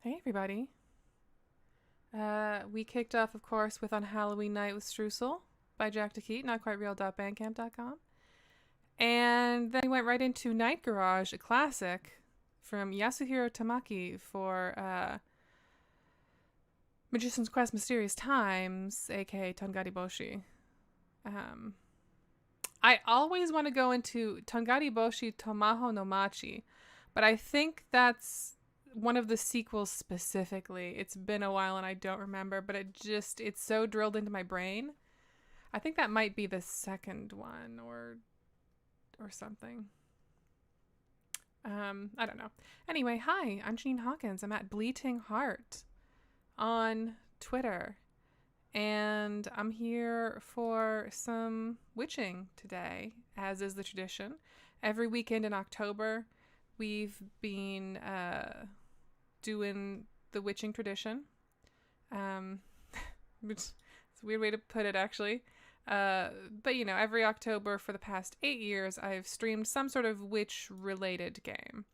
Hey, everybody. We kicked off, of course, with On Halloween Night with Streusel by Jack de Quidt, notquitereal.bandcamp.com. And then we went right into Night Garage, a classic from Yasuhiro Tamaki for Magician's Quest Mysterious Times, aka Tongari Boshi. I always want to go into Tongari Boshi Tomaho no Machi, but I think that's one of the sequels specifically. It's been a while and I don't remember, but it's so drilled into my brain. I think that might be the second one or something. I don't know. Anyway, hi, I'm Janine Hawkins. I'm at Bleating Heart on Twitter. And I'm here for some witching today, as is the tradition. Every weekend in October, we've been doing the witching tradition. Which is a weird way to put it, actually. But, you know, every October for the past 8 years, I've streamed some sort of witch-related game.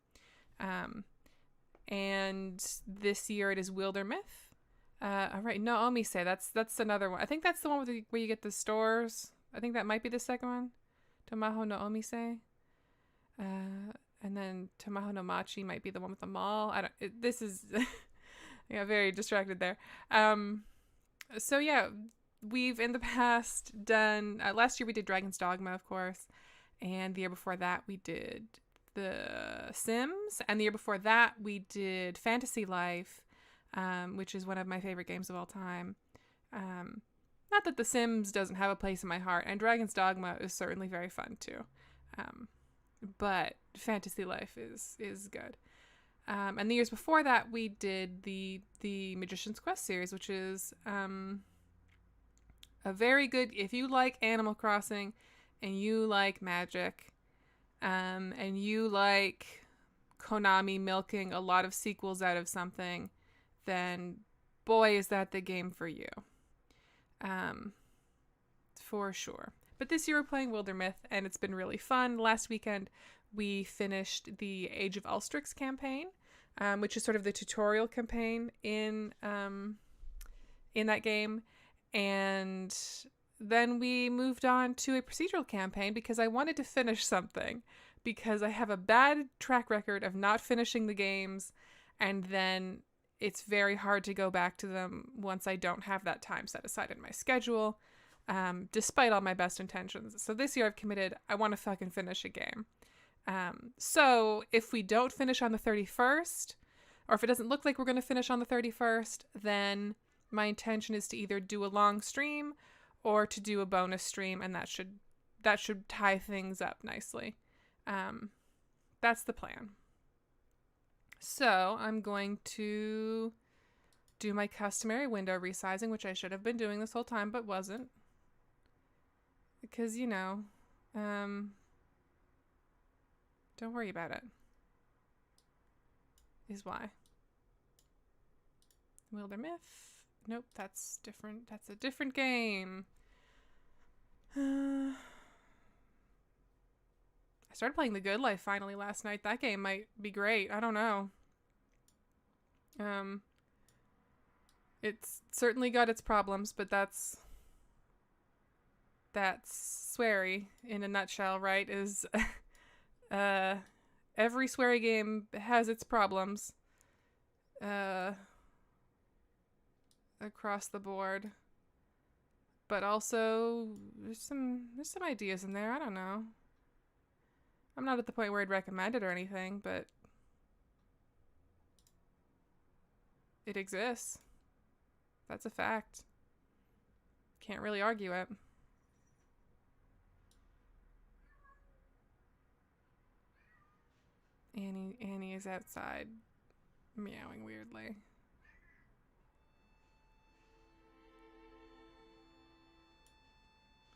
And this year it is Wildermyth. All right, no, Omise, that's another one. I think that's the one where you get the stores. I think that might be the second one. Tomaho no Omise. And then Tomaho no Machi might be the one with the mall. This is... I got very distracted there. So yeah, we've in the past done... last year we did Dragon's Dogma, of course. And the year before that we did The Sims. And the year before that we did Fantasy Life. Which is one of my favorite games of all time. Not that The Sims doesn't have a place in my heart, and Dragon's Dogma is certainly very fun too. But Fantasy Life is good. And the years before that, we did the Magician's Quest series, which is a very good, if you like Animal Crossing, and you like magic, and you like Konami milking a lot of sequels out of something, then boy, is that the game for you. For sure. But this year we're playing Wildermyth, and it's been really fun. Last weekend we finished the Age of Ulstrix campaign, which is sort of the tutorial campaign in that game. And then we moved on to a procedural campaign because I wanted to finish something. Because I have a bad track record of not finishing the games, and then it's very hard to go back to them once I don't have that time set aside in my schedule, despite all my best intentions. So this year I've committed, I want to fucking finish a game. So if we don't finish on the 31st, or if it doesn't look like we're going to finish on the 31st, then my intention is to either do a long stream or to do a bonus stream, and that should tie things up nicely. That's the plan. So I'm going to do my customary window resizing, which I should have been doing this whole time, but wasn't. Because, you know, don't worry about it. Is why. Wildermyth. Nope, that's different. That's a different game. I started playing The Good Life finally last night. That game might be great. I don't know. It's certainly got its problems, but that's sweary in a nutshell, right? Is every sweary game has its problems across the board. But also there's some ideas in there. I don't know. I'm not at the point where I'd recommend it or anything, but it exists. That's a fact. Can't really argue it. Annie is outside, meowing weirdly.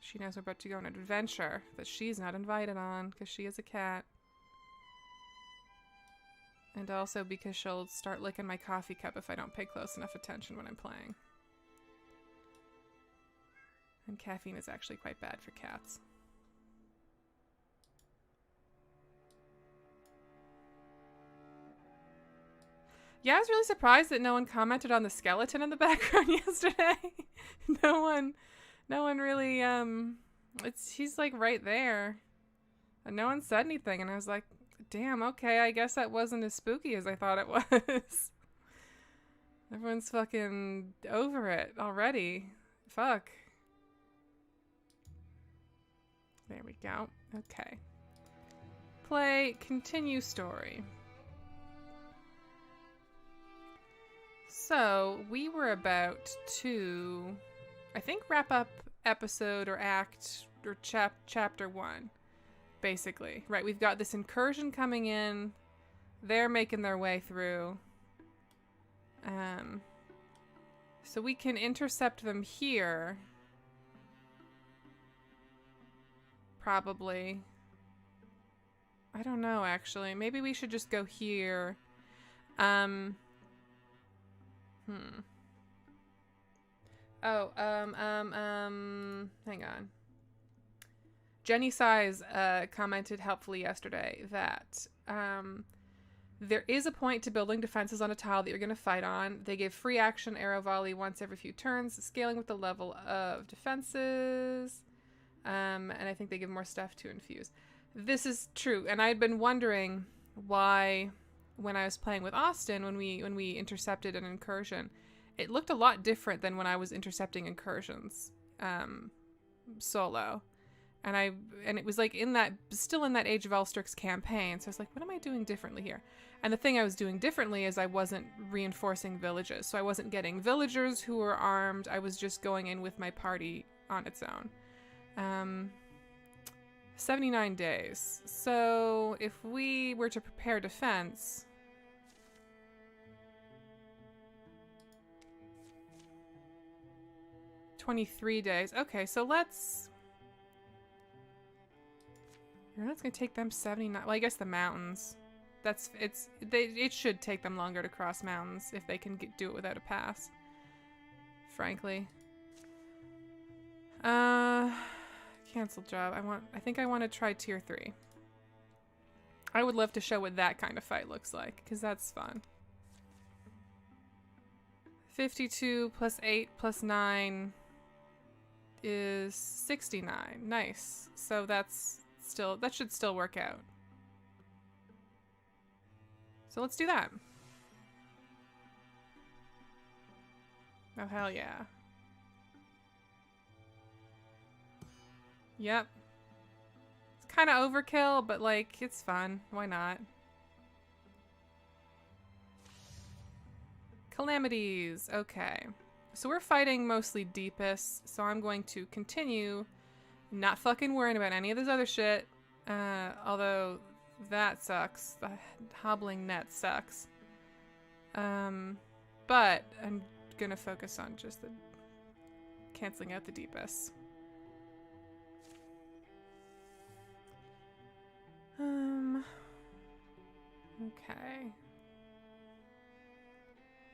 She knows we're about to go on an adventure that she's not invited on because she is a cat. And also because she'll start licking my coffee cup if I don't pay close enough attention when I'm playing. And caffeine is actually quite bad for cats. Yeah, I was really surprised that no one commented on the skeleton in the background yesterday. No one really, he's like right there. And no one said anything, and I was like, damn, okay, I guess that wasn't as spooky as I thought it was. Everyone's fucking over it already. Fuck. There we go. Okay. Play, continue story. So, we were about to, I think, wrap up episode or act or chapter 1, basically. Right, we've got this incursion coming in They're making their way through. So we can intercept them here. Probably. I don't know, actually. Maybe we should just go here. Hang on. Jenny Size commented helpfully yesterday that there is a point to building defenses on a tile that you're going to fight on. They give free action arrow volley once every few turns, scaling with the level of defenses. And I think they give more stuff to infuse. This is true, and I'd been wondering why, when I was playing with Austin, when we intercepted an incursion, it looked a lot different than when I was intercepting incursions solo. And it was like still in that Age of Elstrix campaign. So I was like, what am I doing differently here? And the thing I was doing differently is I wasn't reinforcing villages. So I wasn't getting villagers who were armed. I was just going in with my party on its own. 79 days. So if we were to prepare defense, $23 days. Okay, so that's going to take them 79. Well, I guess the mountains. It should take them longer to cross mountains if they can do it without a pass. Frankly. Cancel job. I think I want to try tier 3. I would love to show what that kind of fight looks like, because that's fun. 52 plus 8 plus 9 is 69. Nice. So that should still work out. So let's do that. Oh, hell yeah. Yep. It's kind of overkill, but like, it's fun. Why not? Calamities. Okay. So we're fighting mostly deepest, so I'm going to continue not fucking worrying about any of this other shit. Although that sucks. The hobbling net sucks. But I'm gonna focus on just the canceling out the deepest. Okay.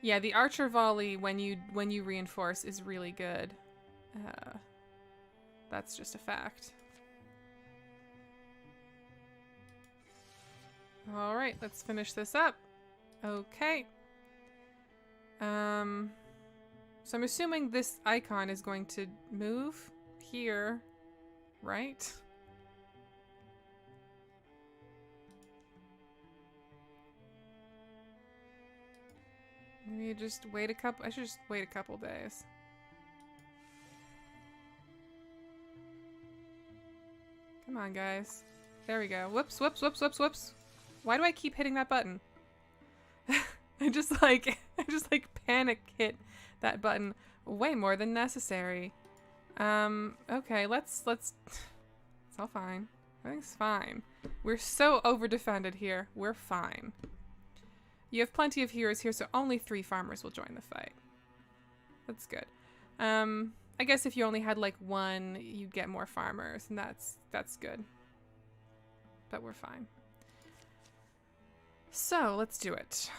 Yeah, the archer volley when you reinforce is really good. That's just a fact. All right, let's finish this up. Okay. So I'm assuming this icon is going to move here, right? Maybe just wait a couple. I should just wait a couple days. Come on, guys. There we go. Whoops, whoops, whoops, whoops, whoops. Why do I keep hitting that button? I just panic hit that button way more than necessary. Okay, let's it's all fine. Everything's fine. We're so over defended here. We're fine. You have plenty of heroes here, so only 3 farmers will join the fight. That's good. I guess if you only had like 1, you'd get more farmers, and that's good. But we're fine. So, let's do it.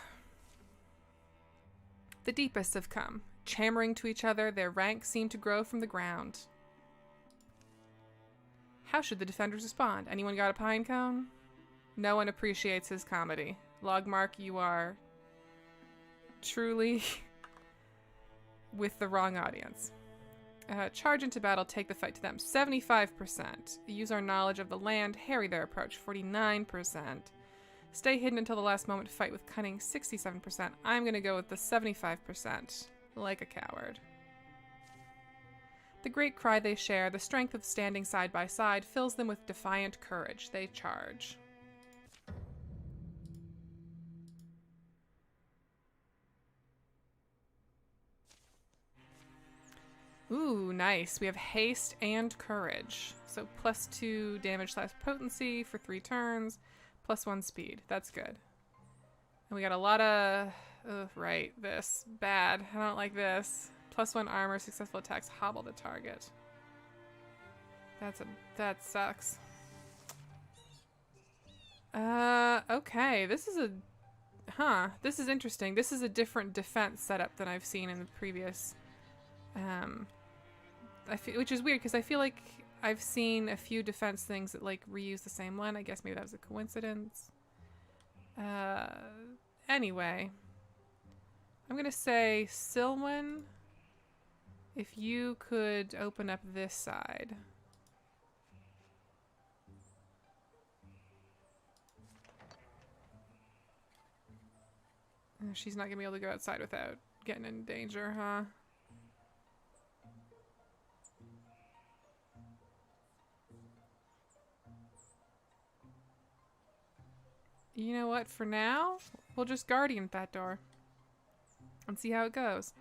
The deepest have come. Chammering to each other, their ranks seem to grow from the ground. How should the defenders respond? Anyone got a pine cone? No one appreciates his comedy. Logmark, you are truly with the wrong audience. Charge into battle, take the fight to them. 75%. Use our knowledge of the land, harry their approach. 49%. Stay hidden until the last moment, fight with cunning. 67%. I'm going to go with the 75%. Like a coward. The great cry they share, the strength of standing side by side, fills them with defiant courage. They charge. Ooh, nice. We have haste and courage. So +2 damage / potency for 3 turns, +1 speed. That's good. And we got a lot of... Ugh, right, this. Bad. I don't like this. +1 armor, successful attacks, hobble the target. That sucks. Okay. This is a... Huh. This is interesting. This is a different defense setup than I've seen in the previous... which is weird, because I feel like I've seen a few defense things that, like, reuse the same one. I guess maybe that was a coincidence. Anyway. I'm gonna say, Silwyn, if you could open up this side. She's not gonna be able to go outside without getting in danger, huh? You know what? For now, we'll just guardian that door and see how it goes.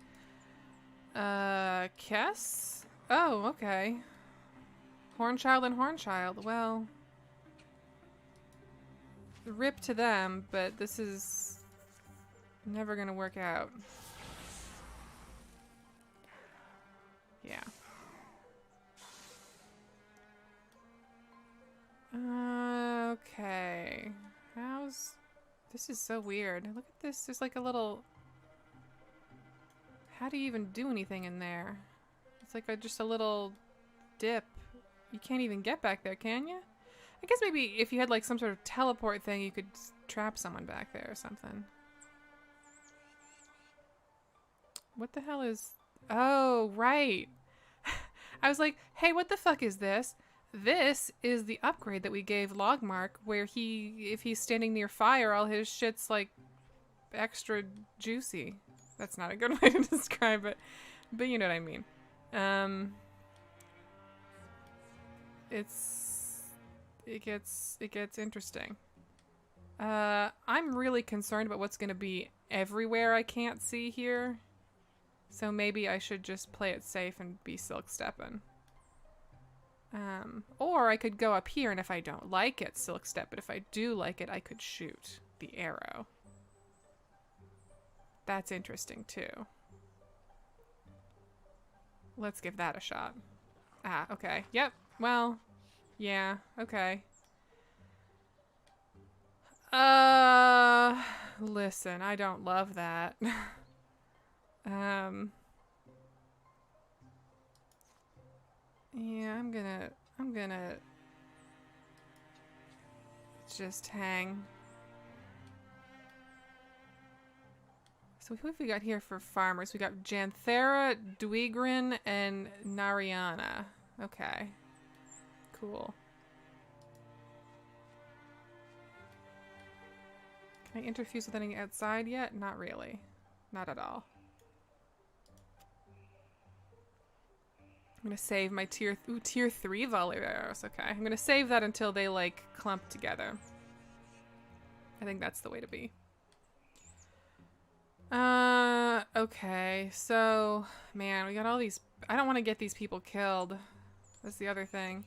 Kess? Oh, okay. Hornchild and Hornchild. Well, rip to them, but this is never gonna work out. Yeah. Okay. This is so weird. Look at this. There's like a little... How do you even do anything in there? It's like just a little dip. You can't even get back there, can you? I guess maybe if you had like some sort of teleport thing, you could trap someone back there or something. What the hell is... Oh, right. I was like, hey, what the fuck is this? This is the upgrade that we gave Logmark, where if he's standing near fire, all his shit's like extra juicy. That's not a good way to describe it, but you know what I mean. It gets interesting. I'm really concerned about what's gonna be everywhere I can't see here. So maybe I should just play it safe and be silk stepping. Or I could go up here, and if I don't like it, silk step, but if I do like it, I could shoot the arrow. That's interesting too. Let's give that a shot. Ah, okay. Yep. Well, yeah, okay. Listen, I don't love that. Yeah, I'm gonna just hang. So who have we got here for farmers? We got Janthera, Dwygrin, and Nariana. Okay. Cool. Can I interfuse with anything outside yet? Not really. Not at all. I'm gonna save my tier 3 volley arrows. Okay, I'm gonna save that until they like clump together. I think that's the way to be. Okay, so man, we got all these. I don't want to get these people killed. That's the other thing.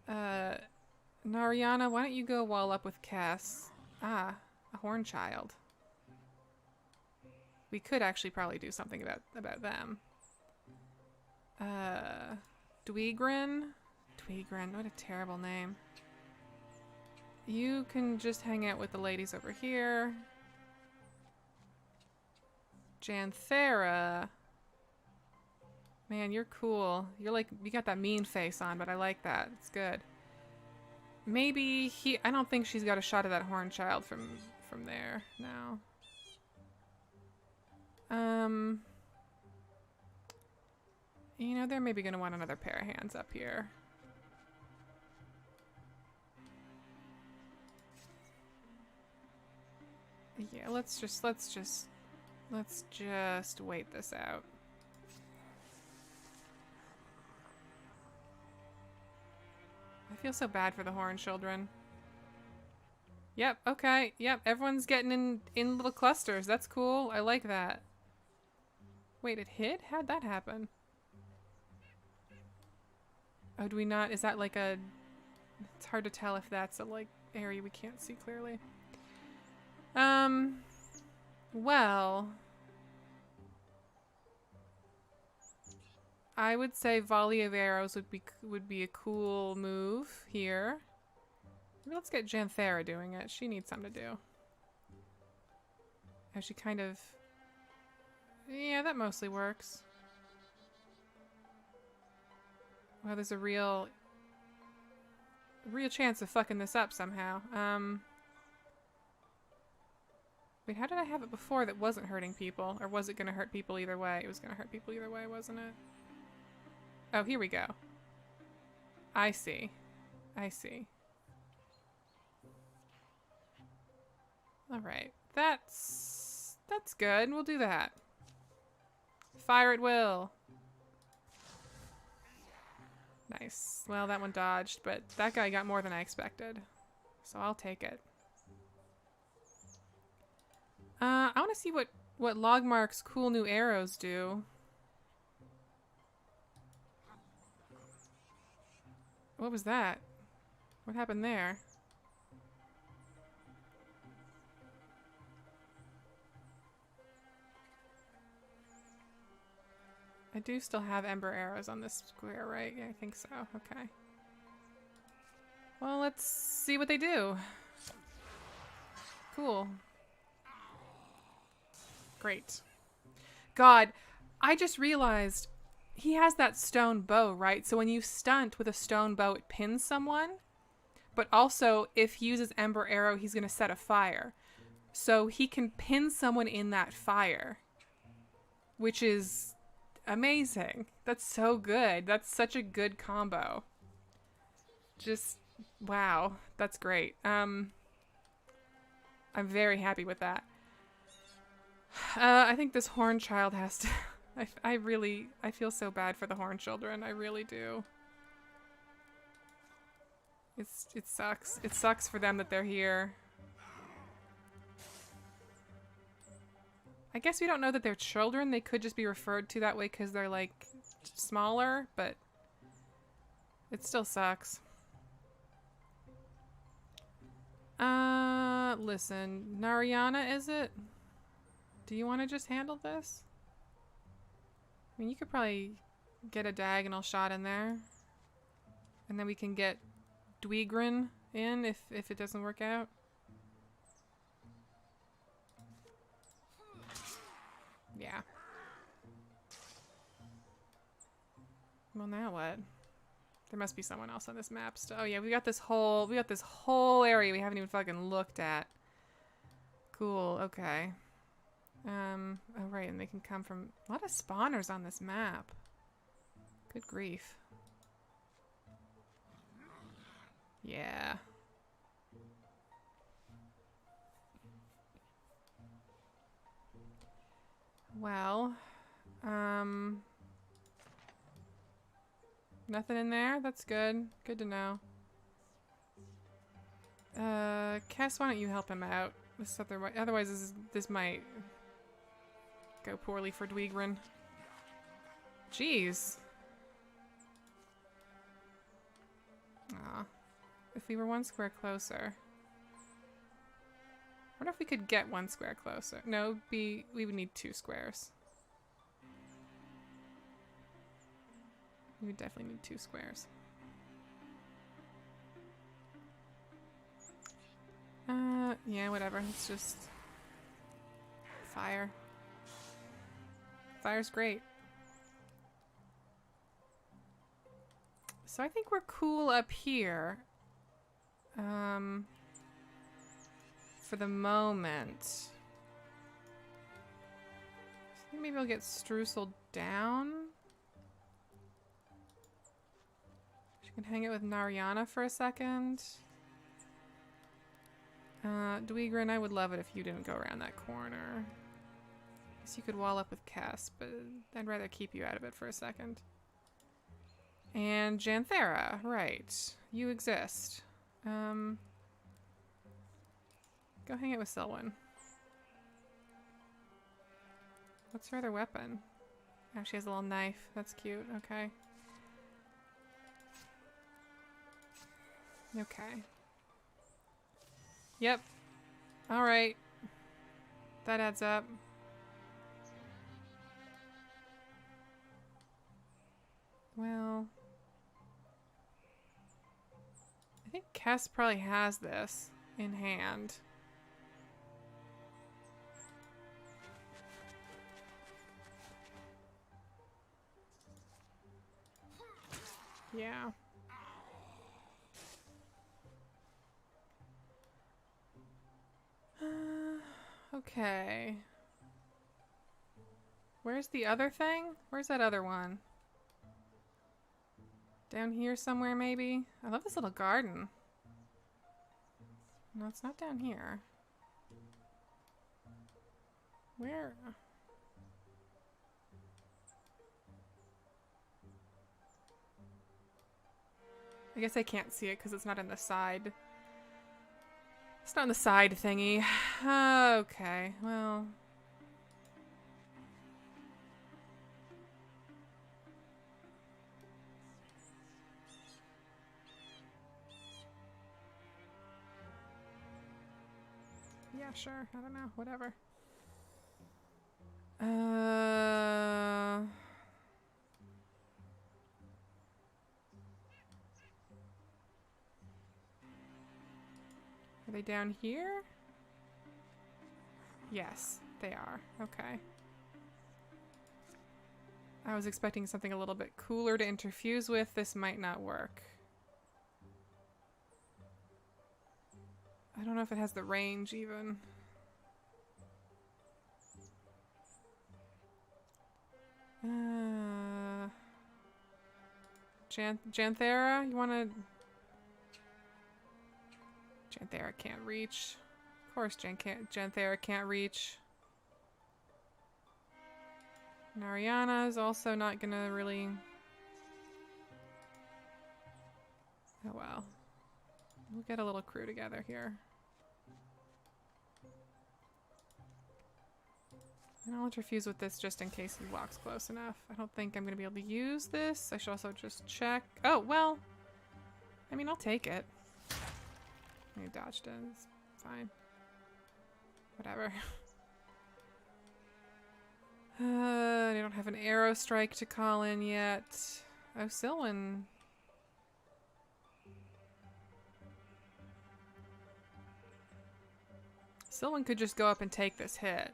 Nariana, why don't you go wall up with Cass? Ah, a Hornchild. We could actually probably do something about them. Dwygrin? Dwygrin, what a terrible name. You can just hang out with the ladies over here. Janthera. Man, you're cool. You're like, you got that mean face on, but I like that. It's good. Maybe I don't think she's got a shot at that Hornchild from there now. You know, they're maybe gonna want another pair of hands up here. Yeah, let's just wait this out. I feel so bad for the Horn children. Yep, okay, yep, everyone's getting in little clusters. That's cool. I like that. Wait, it hit? How'd that happen? Oh, do we not? Is that like a... It's hard to tell if that's a, like, area we can't see clearly. Well, I would say volley of arrows would be a cool move here. Maybe let's get Janthera doing it. She needs something to do. Oh, she kind of... Yeah, that mostly works. Well, there's a real chance of fucking this up somehow. Wait, how did I have it before that wasn't hurting people? Or was it going to hurt people either way? It was going to hurt people either way, wasn't it? Oh, here we go. I see. I see. Alright. That's good. We'll do that. Fire at will. Nice. Well, that one dodged, but that guy got more than I expected. So I'll take it. I want to see what Logmark's cool new arrows do. What was that? What happened there? I do still have ember arrows on this square, right? Yeah, I think so. Okay. Well, let's see what they do. Cool. Great. God, I just realized he has that stone bow, right? So when you stunt with a stone bow, it pins someone. But also, if he uses ember arrow, he's going to set a fire. So he can pin someone in that fire. Which is amazing. That's so good. That's such a good combo. Just, wow. That's great. I'm very happy with that. I think this horn child has to... I feel so bad for the horn children. I really do. It sucks. It sucks for them that they're here. I guess we don't know that they're children. They could just be referred to that way because they're, like, smaller, but it still sucks. Listen. Narayana, is it? Do you want to just handle this? I mean, you could probably get a diagonal shot in there. And then we can get Dweegrin in if it doesn't work out. Yeah. Well, now what? There must be someone else on this map still. Oh yeah, we got this whole area we haven't even fucking looked at. Cool, okay. Oh right, and they can come from a lot of spawners on this map. Good grief. Yeah. Well, nothing in there? That's good. Good to know. Cass, why don't you help him out? Otherwise, this might go poorly for Dweegrin. Jeez. Aw. If we were one square closer. I wonder if we could get one square closer. No, we would need 2 squares. We would definitely need 2 squares. Yeah, whatever. It's just fire. Fire's great. So I think we're cool up here. For the moment. I think maybe I'll get Streusel down. She can hang it with Narayana for a second. Dweegrin, I would love it if you didn't go around that corner. Guess you could wall up with Cass, but I'd rather keep you out of it for a second. And Janthera, right. You exist. Go hang it with Selwyn. What's her other weapon? Oh, she has a little knife. That's cute. Okay. Okay. Yep. Alright. That adds up. Well, I think Kess probably has this in hand. Yeah. Okay. Where's the other thing? Where's that other one? Down here somewhere, maybe? I love this little garden. No, it's not down here. Where? I guess I can't see it because it's not in the side. It's not in the side thingy. Okay, well. Yeah, sure. I don't know. Whatever. Are they down here? Yes, they are. Okay. I was expecting something a little bit cooler to interfuse with. This might not work. I don't know if it has the range even. Janthera, you wanna... Janthera can't reach. Of course Janthera can't reach. Nariana is also not gonna really... Oh well. We'll get a little crew together here. And I'll interfuse with this just in case he walks close enough. I don't think I'm gonna be able to use this. I should also just check. Oh, well. I mean, I'll take it. I dodged it. It's fine. Whatever. I don't have an arrow strike to call in yet. Oh, Silwyn. Silwyn could just go up and take this hit.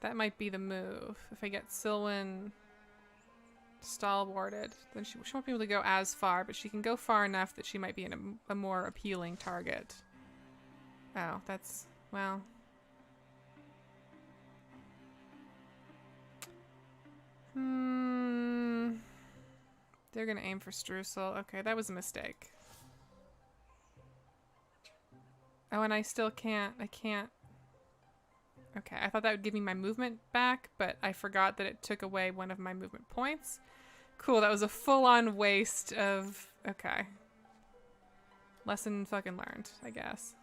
That might be the move. If I get Silwyn stalwarted, then she won't be able to go as far, but she can go far enough that she might be in a more appealing target. Oh, that's... well... They're gonna aim for Streusel. Okay, that was a mistake. Oh, and I still can't... I can't... Okay, I thought that would give me my movement back, but I forgot that it took away one of my movement points. Cool, that was a full-on waste of... Okay. Lesson fucking learned, I guess.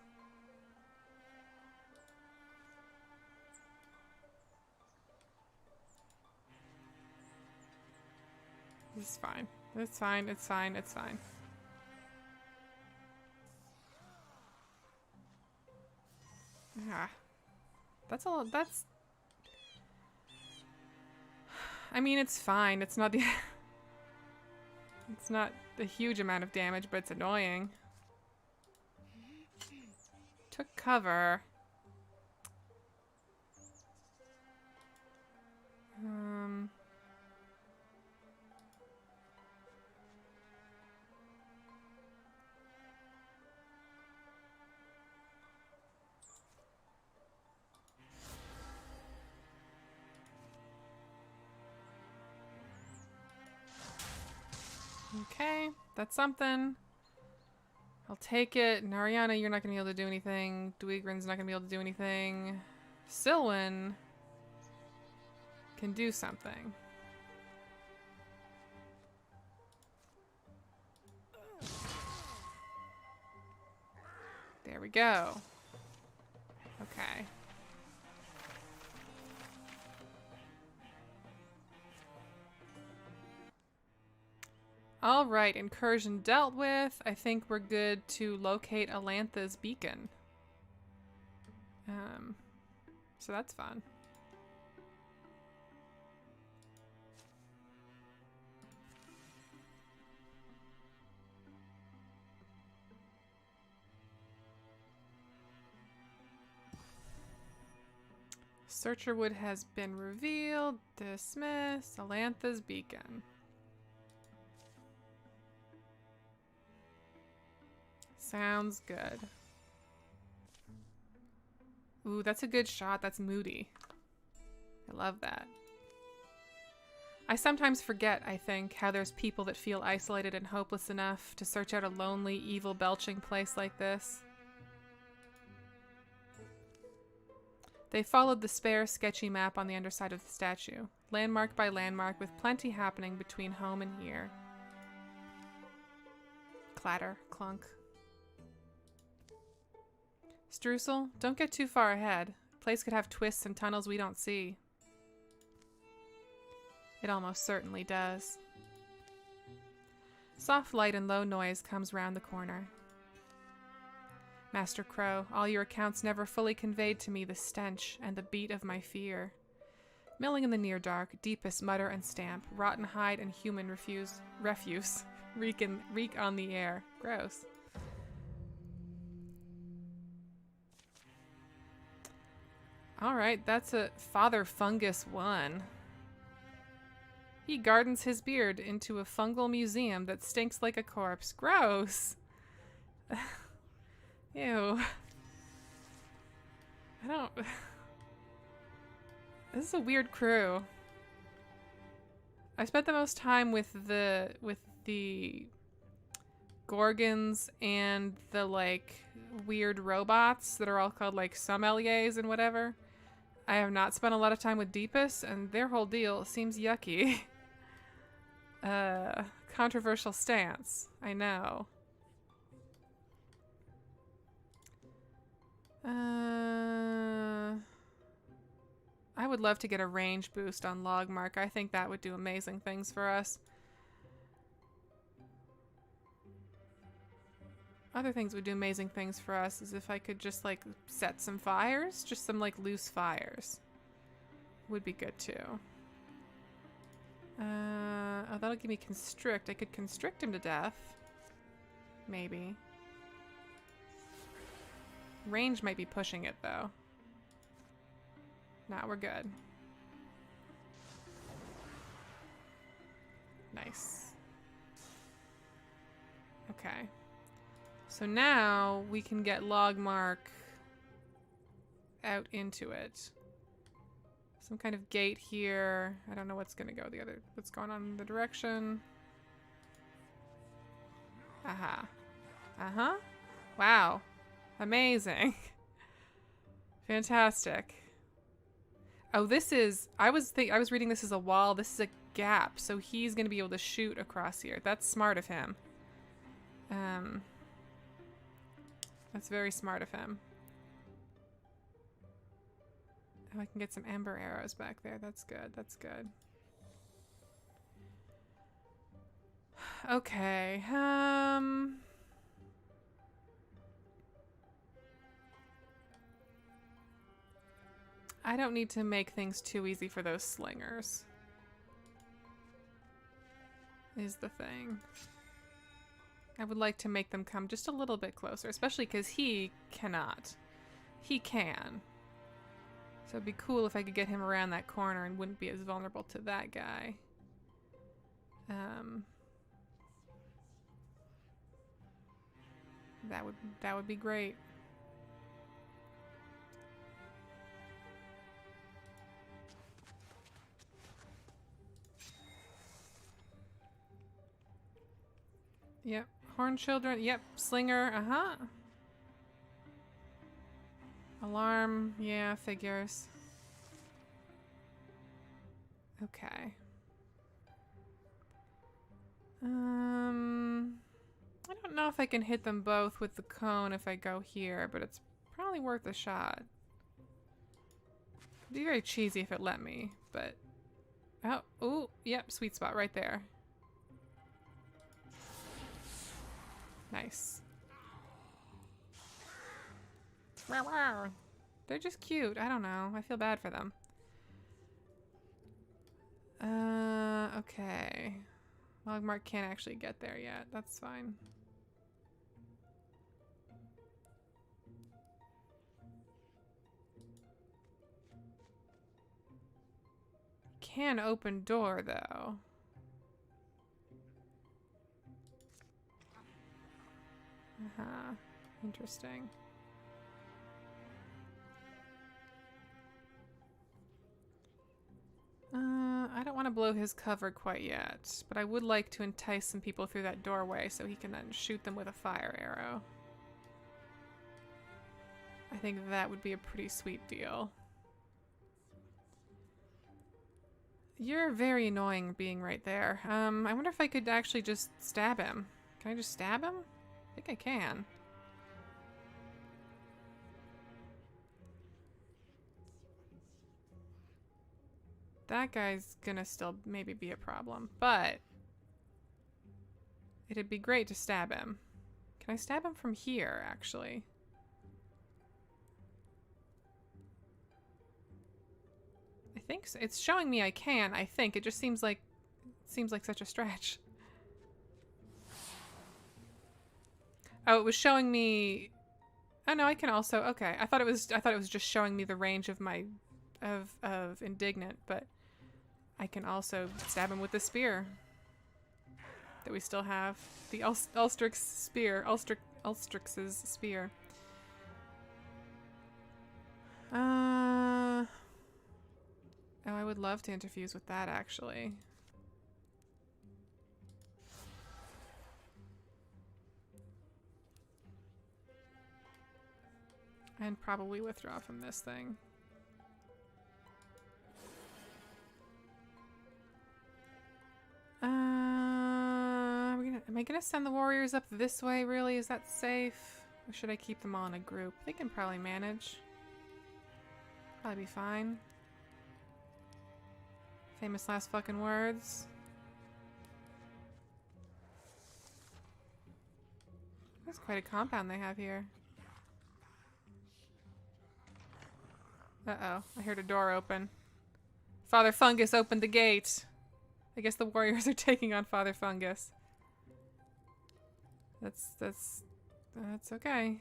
This is fine. It's fine, it's fine, it's fine. Ah. That's all. That's... I mean, it's fine. It's not the... It's not a huge amount of damage, but it's annoying. Took cover. Okay, that's something. I'll take it. Nariana, you're not gonna be able to do anything. Dweegren's not gonna be able to do anything. Silwyn can do something. There we go. Okay. All right, incursion dealt with. I think we're good to locate Alantha's beacon. So that's fun. Searcherwood has been revealed. Dismiss. Alantha's Beacon. Sounds good. Ooh, that's a good shot. That's moody. I love that. I sometimes forget, I think, how there's people that feel isolated and hopeless enough to search out a lonely, evil, belching place like this. They followed the spare, sketchy map on the underside of the statue, landmark by landmark, with plenty happening between home and here. Clatter, clunk. Streusel, don't get too far ahead. The place could have twists and tunnels we don't see. It almost certainly does. Soft light and low noise comes round the corner. Master Crow, all your accounts never fully conveyed to me the stench and the beat of my fear. Milling in the near dark, deepest mutter and stamp, rotten hide and human refuse reek on the air. Gross. Alright, that's a Father Fungus 1. He gardens his beard into a fungal museum that stinks like a corpse. Gross! Ew. I don't... This is a weird crew. I spent the most time with the Gorgons and the, like, weird robots that are all called, like, sommeliers and whatever. I have not spent a lot of time with Deepest, and their whole deal seems yucky. Controversial stance. I know. I would love to get a range boost on Logmark. I think that would do amazing things for us. Other things would do amazing things for us is if I could just, like, set some fires. Just some, like, loose fires. Would be good, too. Oh, that'll give me constrict. I could constrict him to death. Maybe. Range might be pushing it, though. Nah, we're good. Nice. Okay. So now we can get Logmark out into it. Some kind of gate here. I don't know what's gonna go what's going on in the direction. Aha. Uh-huh. Wow. Amazing. Fantastic. Oh, this is, I was reading this as a wall. This is a gap, so he's gonna be able to shoot across here. That's smart of him. That's very smart of him. Oh, I can get some ember arrows back there. That's good. That's good. Okay. I don't need to make things too easy for those slingers. Is the thing. I would like to make them come just a little bit closer, especially because he cannot. He can. So it'd be cool if I could get him around that corner and wouldn't be as vulnerable to that guy. That would be great. Yep. Horn children. Yep. Slinger. Uh-huh. Alarm. Yeah, figures. Okay. I don't know if I can hit them both with the cone if I go here, but it's probably worth a shot. It'd be very cheesy if it let me, but... Oh, ooh, yep, sweet spot right there. Nice. They're just cute. I don't know. I feel bad for them. Okay. Logmark can't actually get there yet. That's fine. Can open door, though. Uh-huh. Interesting. I don't want to blow his cover quite yet, but I would like to entice some people through that doorway so he can then shoot them with a fire arrow. I think that would be a pretty sweet deal. You're very annoying being right there. I wonder if I could actually just stab him. Can I just stab him? I think I can. That guy's gonna still maybe be a problem, but it'd be great to stab him. Can I stab him from here, actually? I think so. It's showing me I can, I think. It just seems like such a stretch. Oh, it was showing me. Oh no, I can also. Okay, I thought it was just showing me the range of my of indignant, but I can also stab him with the spear that we still have. The Ulstrix's spear. Ulstrix's spear. Oh, I would love to interfuse with that, actually. And probably withdraw from this thing. Am I gonna send the warriors up this way, really? Is that safe? Or should I keep them all in a group? They can probably manage. Probably be fine. Famous last fucking words. That's quite a compound they have here. Uh-oh, I heard a door open. Father Fungus opened the gate. I guess the warriors are taking on Father Fungus. That's okay.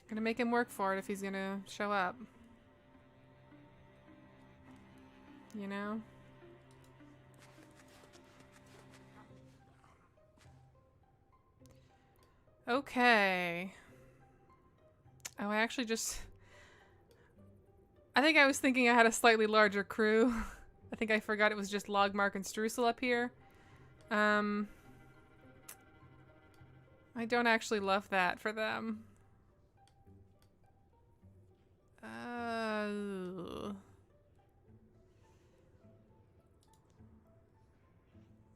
Gonna make him work for it if he's gonna show up. You know? Okay. Oh, I actually just... I think I was thinking I had a slightly larger crew. I think I forgot it was just Logmark and Streusel up here. I don't actually love that for them.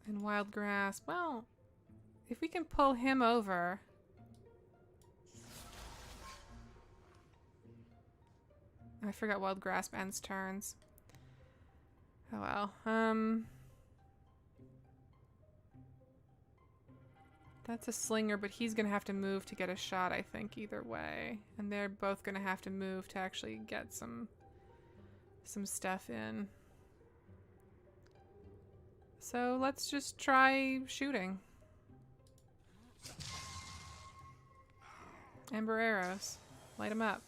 And Wild Grasp. Well, if we can pull him over... I forgot Wild Grasp ends turns. Oh well. That's a slinger, but he's gonna have to move to get a shot, I think, either way. And they're both gonna have to move to actually get some stuff in. So let's just try shooting. Ember arrows. Light them up.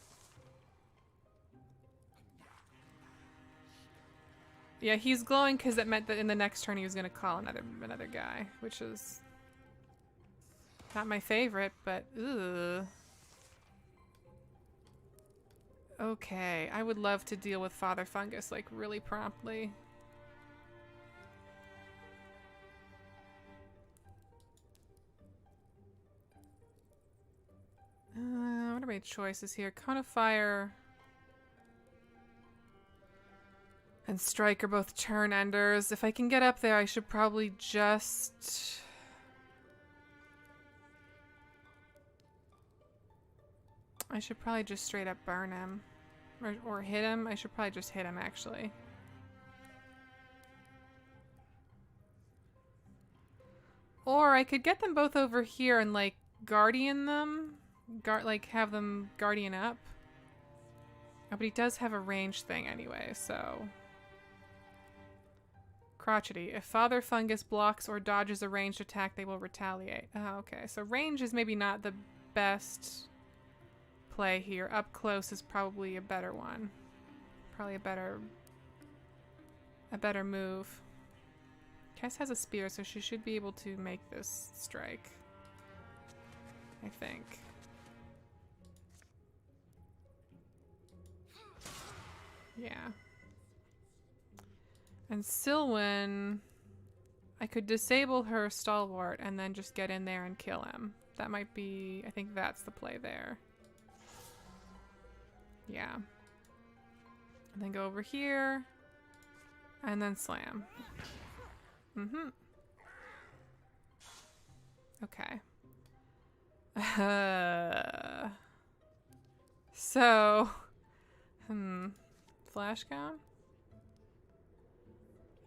Yeah, he's glowing because it meant that in the next turn he was going to call another guy, which is not my favorite, but ugh. Okay, I would love to deal with Father Fungus like really promptly. What Gotta make choices here. Cone of Fire and Strike are both turn enders. If I can get up there, I should probably just... straight up burn him. Or hit him. I should probably just hit him, actually. Or I could get them both over here and, like, guardian them. Like, have them guardian up. Oh, but he does have a range thing anyway, so... Crotchety. If Father Fungus blocks or dodges a ranged attack, they will retaliate. Oh, okay. So range is maybe not the best play here. Up close is probably a better one. Probably a better move. Kess has a spear, so she should be able to make this strike. I think. Yeah. And Silwen, I could disable her stalwart and then just get in there and kill him. That might be, I think that's the play there. Yeah. And then go over here and then slam. Mm-hmm. Okay. So, flash cone?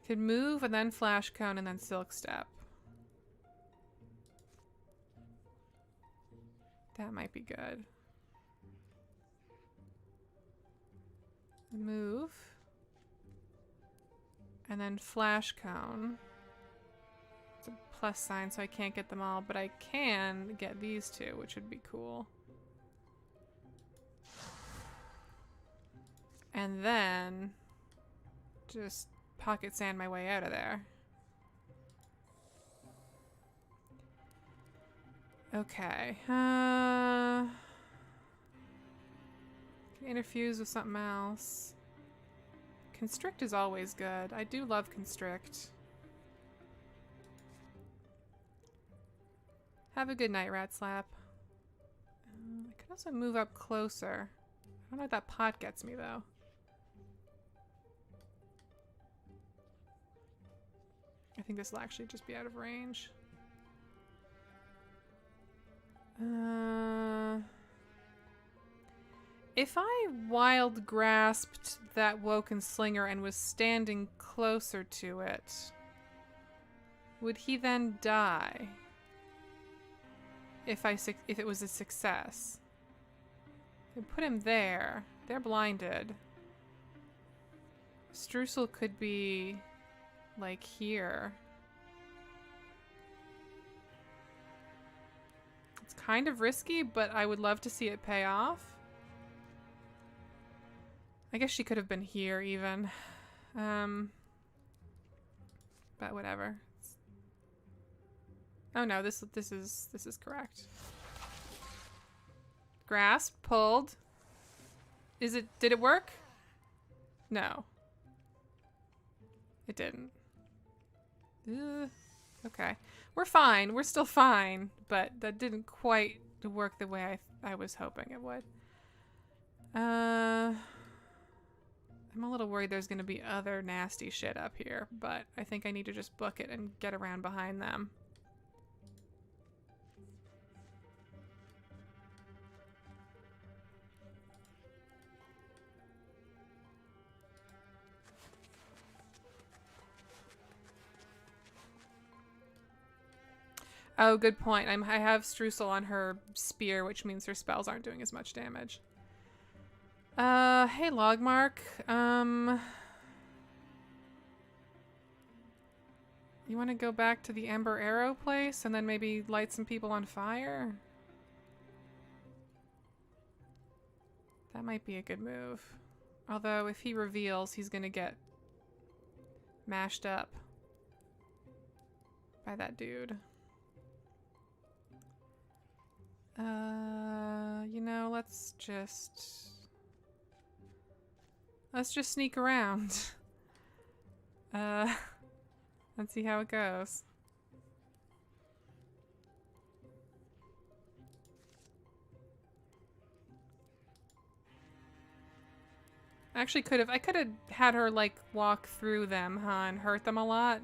Could move and then flash cone and then silk step. That might be good. Move. And then flash cone. It's a plus sign, so I can't get them all, but I can get these two, which would be cool. And then just pocket sand my way out of there. Okay. Can interfuse with something else. Constrict is always good. I do love Constrict. Have a good night, Rat Slap. I could also move up closer. I don't know what that pot gets me, though. I think this will actually just be out of range. If I wild grasped that Woken Slinger and was standing closer to it, would he then die? If it was a success. I put him there. They're blinded. Streusel could be like here. It's kind of risky, but I would love to see it pay off. I guess she could have been here even. But whatever. Oh no, this is correct. Grasp, pulled. Did it work? No. It didn't. Okay. We're fine. We're still fine, but that didn't quite work the way I was hoping it would. I'm a little worried there's going to be other nasty shit up here, but I think I need to just book it and get around behind them. Oh, good point. I have Streusel on her spear, which means her spells aren't doing as much damage. Hey, Logmark. You want to go back to the Ember Arrow place and then maybe light some people on fire? That might be a good move. Although, if he reveals, he's gonna get mashed up by that dude. You know, let's just sneak around. Let's see how it goes. Actually, I could have had her, like, walk through them, huh, and hurt them a lot.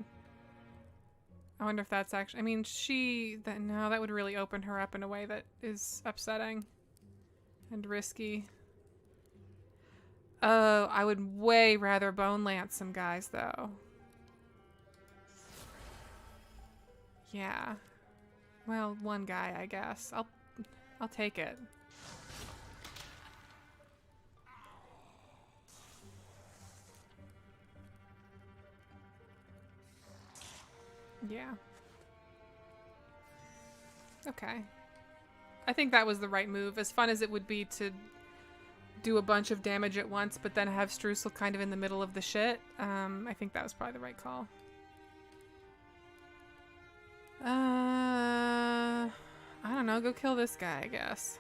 I wonder if that's actually... I mean, no, that would really open her up in a way that is upsetting. And risky. Oh, I would way rather bone lance some guys, though. Yeah. Well, one guy, I guess. I'll take it. Yeah. Okay. I think that was the right move. As fun as it would be to do a bunch of damage at once, but then have Streusel kind of in the middle of the shit, I think that was probably the right call. I don't know. Go kill this guy, I guess.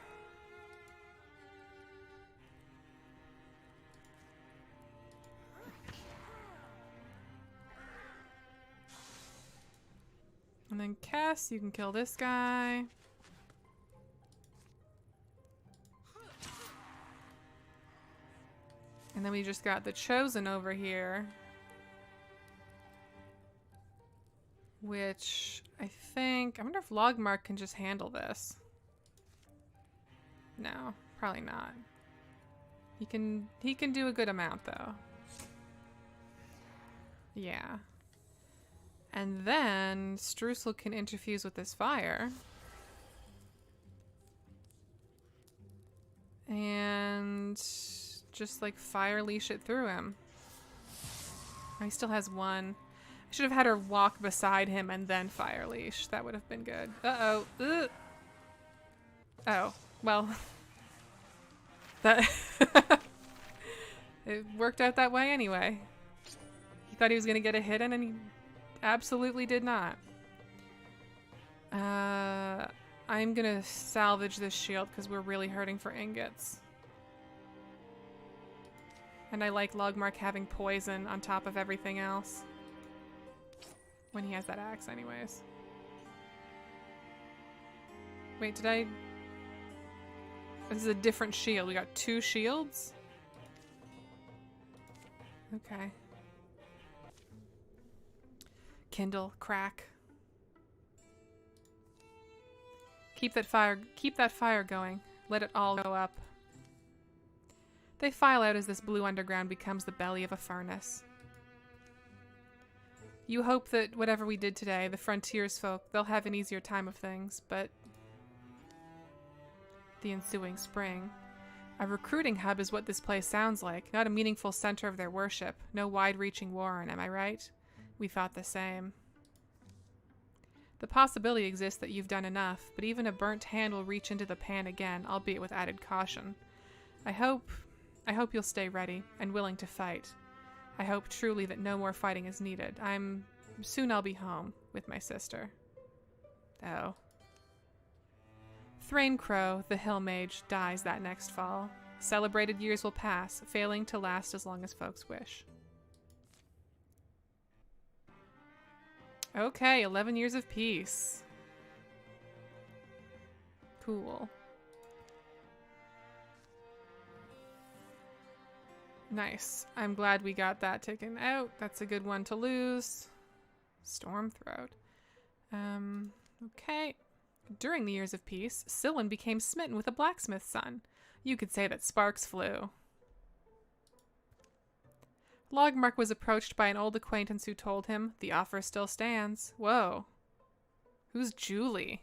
And then Cass, you can kill this guy. And then we just got the Chosen over here. Which I wonder if Logmark can just handle this. No, probably not. He can do a good amount though. Yeah. And then Streusel can interfuse with this fire. And just like fire leash it through him. Oh, he still has one. I should have had her walk beside him and then fire leash. That would have been good. Uh-oh. Ugh. Oh, well. That it worked out that way anyway. He thought he was going to get a hit in and he absolutely did not. I'm going to salvage this shield because we're really hurting for ingots. And I like Logmark having poison on top of everything else. When he has that axe anyways. Wait, did I... This is a different shield. We got 2 shields? Okay. Kindle, crack. Keep that fire going. Let it all go up. They file out as this blue underground becomes the belly of a furnace. You hope that whatever we did today, the frontiers folk, they'll have an easier time of things, but... The ensuing spring. A recruiting hub is what this place sounds like, not a meaningful center of their worship. No wide-reaching warren, am I right? We thought the same. The possibility exists that you've done enough, but even a burnt hand will reach into the pan again, albeit with added caution. I hope you'll stay ready and willing to fight. I hope truly that no more fighting is needed. Soon I'll be home with my sister. Oh. Thrain Crow, the hill mage, dies that next fall. Celebrated years will pass, failing to last as long as folks wish. Okay, 11 years of peace. Cool. Nice. I'm glad we got that taken out. That's a good one to lose. Stormthroat. Okay. During the years of peace, Silwen became smitten with a blacksmith's son. You could say that sparks flew. Logmark was approached by an old acquaintance who told him, the offer still stands. Whoa. Who's Julie?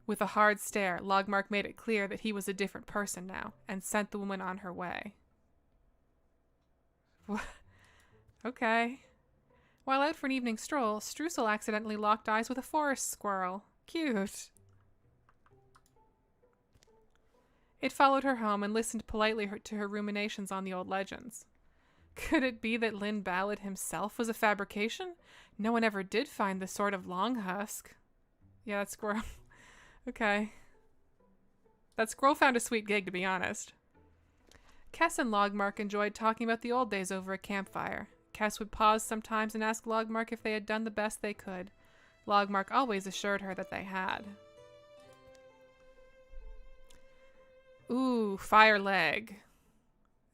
With a hard stare, Logmark made it clear that he was a different person now, and sent the woman on her way. Okay. While out for an evening stroll, Streusel accidentally locked eyes with a forest squirrel. Cute. It followed her home and listened politely to her ruminations on the old legends. Could it be that Lynn Ballard himself was a fabrication? No one ever did find the sword of Longhusk. Yeah, that squirrel. Okay. That squirrel found a sweet gig, to be honest. Kess and Logmark enjoyed talking about the old days over a campfire. Kess would pause sometimes and ask Logmark if they had done the best they could. Logmark always assured her that they had. Ooh, fire leg.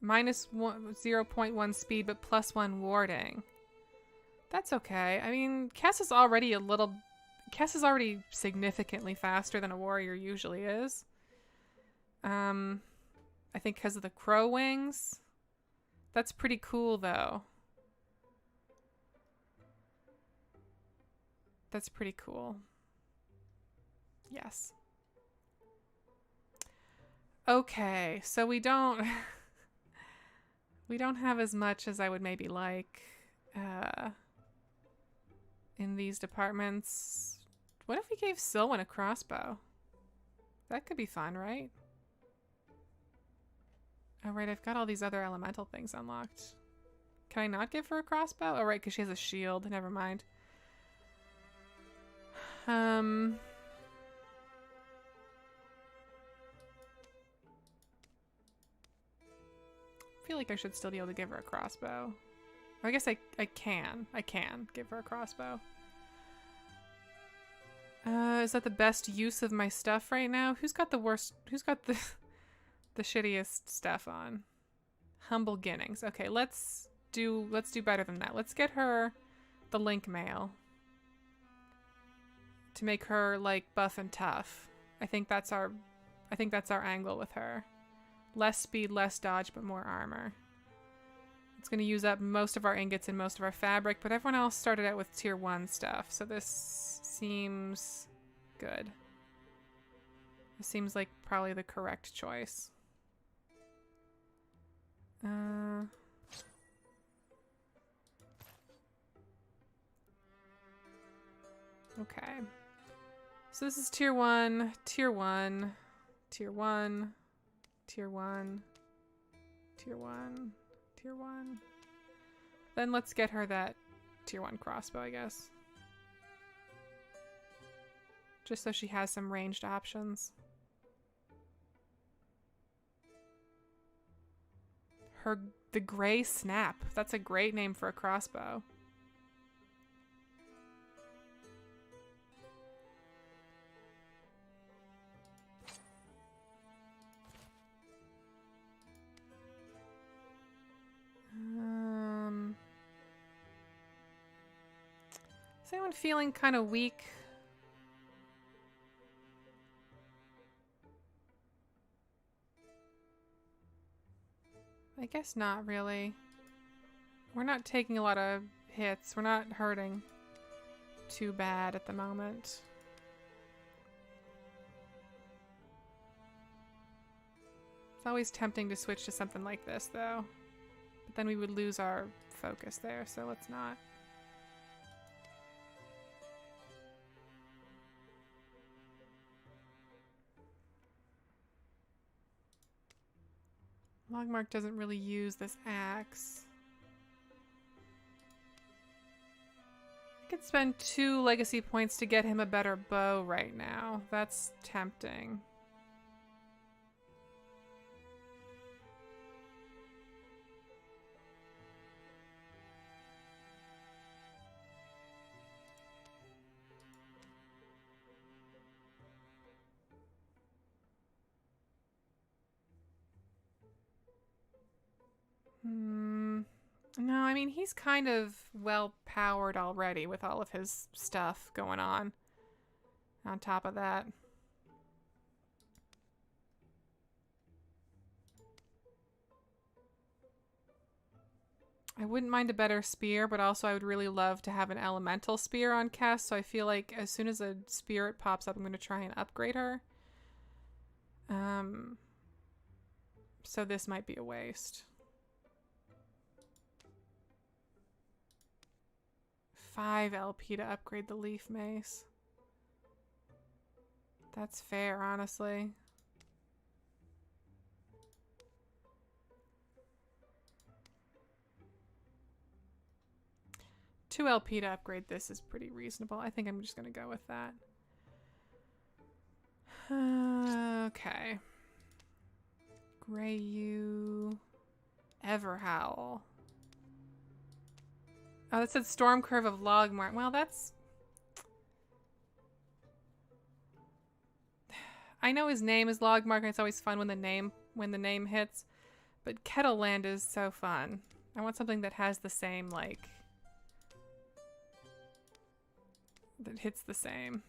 Minus 0.1 speed, but +1 warding. That's okay. I mean, Kess is already significantly faster than a warrior usually is. I think because of the crow wings. That's pretty cool, though. That's pretty cool. Yes. Okay, so we don't we don't have as much as I would maybe like in these departments. What if we gave Silwen a crossbow? That could be fun, right? Oh, right, I've got all these other elemental things unlocked. Can I not give her a crossbow? Oh, right, because she has a shield. Never mind. I feel like I should still be able to give her a crossbow. Or I guess I can. I can give her a crossbow. Is that the best use of my stuff right now? Who's got the worst? Who's got the shittiest stuff on? Humble Ginnings. Okay, let's do better than that. Let's get her the link mail to make her like buff and tough. I think that's our angle with her. Less speed, less dodge, but more armor. It's going to use up most of our ingots and most of our fabric, but everyone else started out with tier 1 stuff, so this seems good. This seems like probably the correct choice. Okay. So this is tier 1, tier 1, tier 1, tier 1, tier 1, tier 1. Then let's get her that tier 1 crossbow, I guess. Just so she has some ranged options. The Gray Snap. That's a great name for a crossbow. Is anyone feeling kind of weak? I guess not really. We're not taking a lot of hits. We're not hurting too bad at the moment. It's always tempting to switch to something like this, though. But then we would lose our focus there, so let's not. Logmark doesn't really use this axe. I could spend 2 legacy points to get him a better bow right now. That's tempting. No, I mean, he's kind of well-powered already with all of his stuff going on top of that. I wouldn't mind a better spear, but also I would really love to have an elemental spear on Cass, so I feel like as soon as a spirit pops up, I'm going to try and upgrade her. So this might be a waste. 5 LP to upgrade the leaf mace. That's fair, honestly. $2 LP to upgrade this is pretty reasonable. I think I'm just gonna go with that. Okay. Greyu. Everhowl. Oh, that said Storm Curve of Logmark. Well, that's... I know his name is Logmark, and it's always fun when the name hits. But Kettleland is so fun. I want something that has the same, like, that hits the same.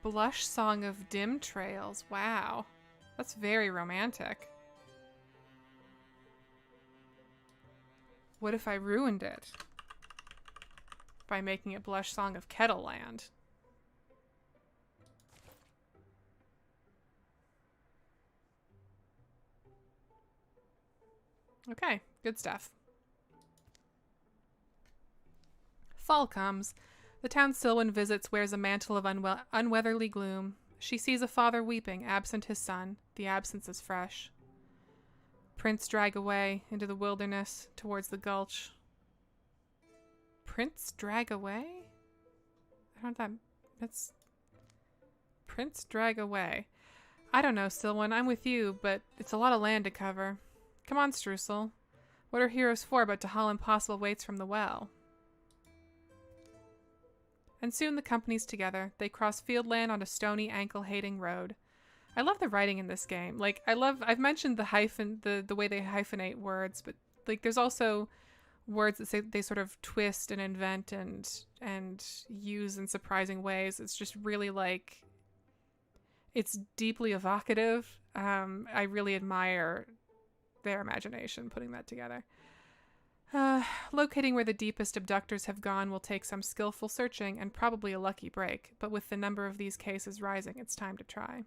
Blush Song of Dim Trails. Wow. That's very romantic. What if I ruined it? By making it Blush Song of Kettleland. Okay, good stuff. Fall comes. The town Silwen visits wears a mantle of unweatherly gloom. She sees a father weeping, absent his son. The absence is fresh. Prince drag away into the wilderness towards the gulch. Prince drag away? I don't know that's... Prince drag away. I don't know, Silwen. I'm with you, but it's a lot of land to cover. Come on, Streusel. What are heroes for but to haul impossible weights from the well? And soon the company's together. They cross field land on a stony, ankle-hating road. I love the writing in this game. Like, I've mentioned the hyphen, the way they hyphenate words, but like, there's also words that say they sort of twist and invent and use in surprising ways. It's just really like, it's deeply evocative. I really admire their imagination putting that together. Locating where the deepest abductors have gone will take some skillful searching and probably a lucky break, but with the number of these cases rising, it's time to try.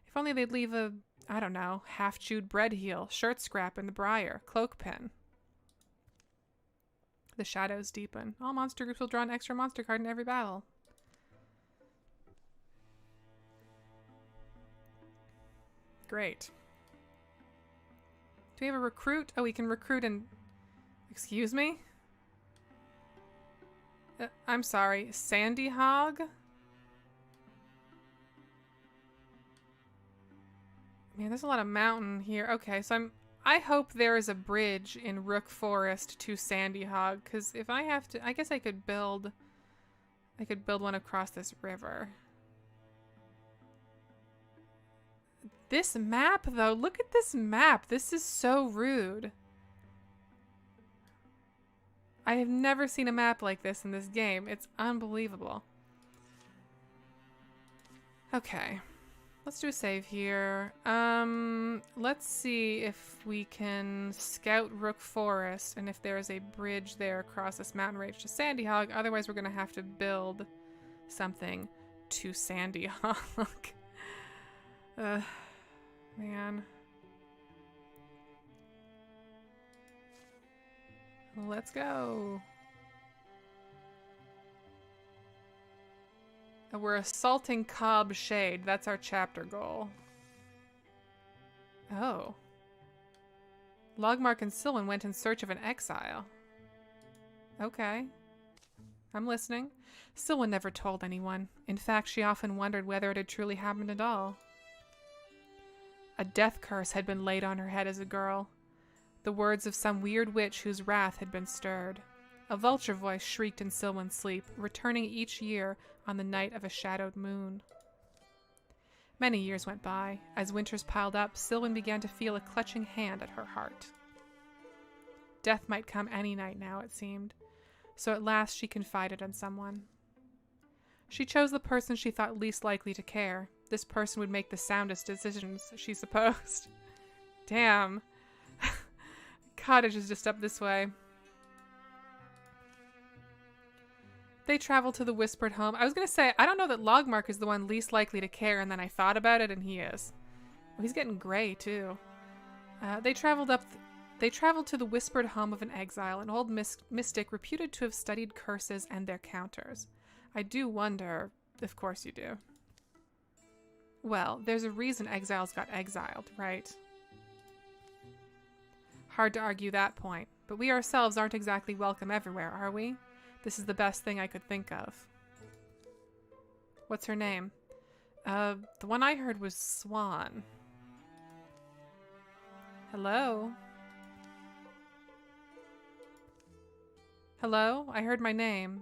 If only they'd leave a, I don't know, half-chewed bread heel, shirt scrap in the briar, cloak pin. The shadows deepen. All monster groups will draw an extra monster card in every battle. Great. Do we have a recruit? Oh, we can recruit and... Excuse me? I'm sorry. Sandy Hog? Man, there's a lot of mountain here. Okay, so I hope there is a bridge in Rook Forest to Sandy Hog, because if I have to... I guess I could build one across this river. This map, though. Look at this map. This is so rude. I have never seen a map like this in this game. It's unbelievable. Okay. Let's do a save here. Let's see if we can scout Rook Forest and if there is a bridge there across this mountain range to Sandy Hog. Otherwise, we're going to have to build something to Sandy Hog. Man. Let's go. We're assaulting Cobb Shade. That's our chapter goal. Oh. Logmark and Silwen went in search of an exile. Okay. I'm listening. Silwen never told anyone. In fact, she often wondered whether it had truly happened at all. A death curse had been laid on her head as a girl. The words of some weird witch whose wrath had been stirred. A vulture voice shrieked in Silwen's sleep, returning each year on the night of a shadowed moon. Many years went by. As winters piled up, Silwen began to feel a clutching hand at her heart. Death might come any night now, it seemed. So at last she confided in someone. She chose the person she thought least likely to care. This person would make the soundest decisions, she supposed. Damn. Cottage is just up this way. They travel to the whispered home. I was going to say, I don't know that Logmark is the one least likely to care, and then I thought about it, and he is. Oh, he's getting gray, too. They traveled to the whispered home of an exile, an old mystic reputed to have studied curses and their counters. I do wonder, of course you do. Well, there's a reason exiles got exiled, right? Hard to argue that point, but we ourselves aren't exactly welcome everywhere, are we? This is the best thing I could think of. What's her name? The one I heard was Swan. Hello? Hello? I heard my name.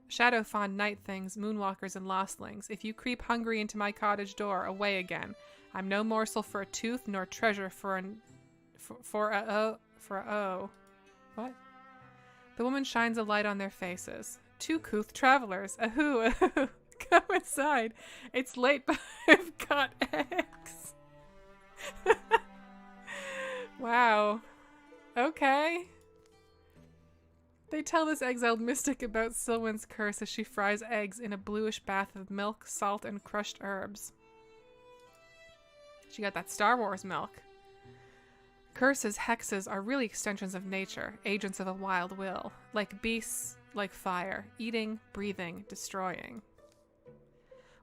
Shadow fawn night things, moonwalkers and lostlings. If you creep hungry into my cottage door, away again. I'm no morsel for a tooth, nor treasure for a What? The woman shines a light on their faces. Two couth travelers. Ahoo, ahoo. Come inside. It's late, but I've got eggs. Wow. Okay. They tell this exiled mystic about Silwyn's curse as she fries eggs in a bluish bath of milk, salt, and crushed herbs. She got that Star Wars milk. Curses, hexes, are really extensions of nature, agents of a wild will. Like beasts, like fire, eating, breathing, destroying.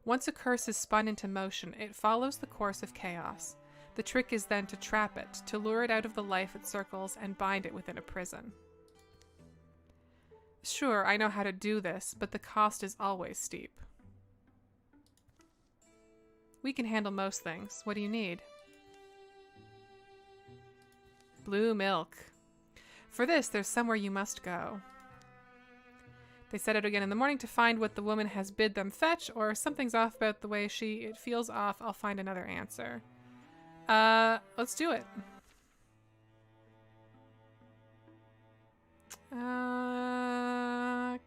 Once a curse is spun into motion, it follows the course of chaos. The trick is then to trap it, to lure it out of the life it circles and bind it within a prison. Sure, I know how to do this, but the cost is always steep. We can handle most things. What do you need? Blue milk. For this, there's somewhere you must go. They set out again in the morning to find what the woman has bid them fetch, or something's off about the way it feels off. I'll find another answer. Let's do it.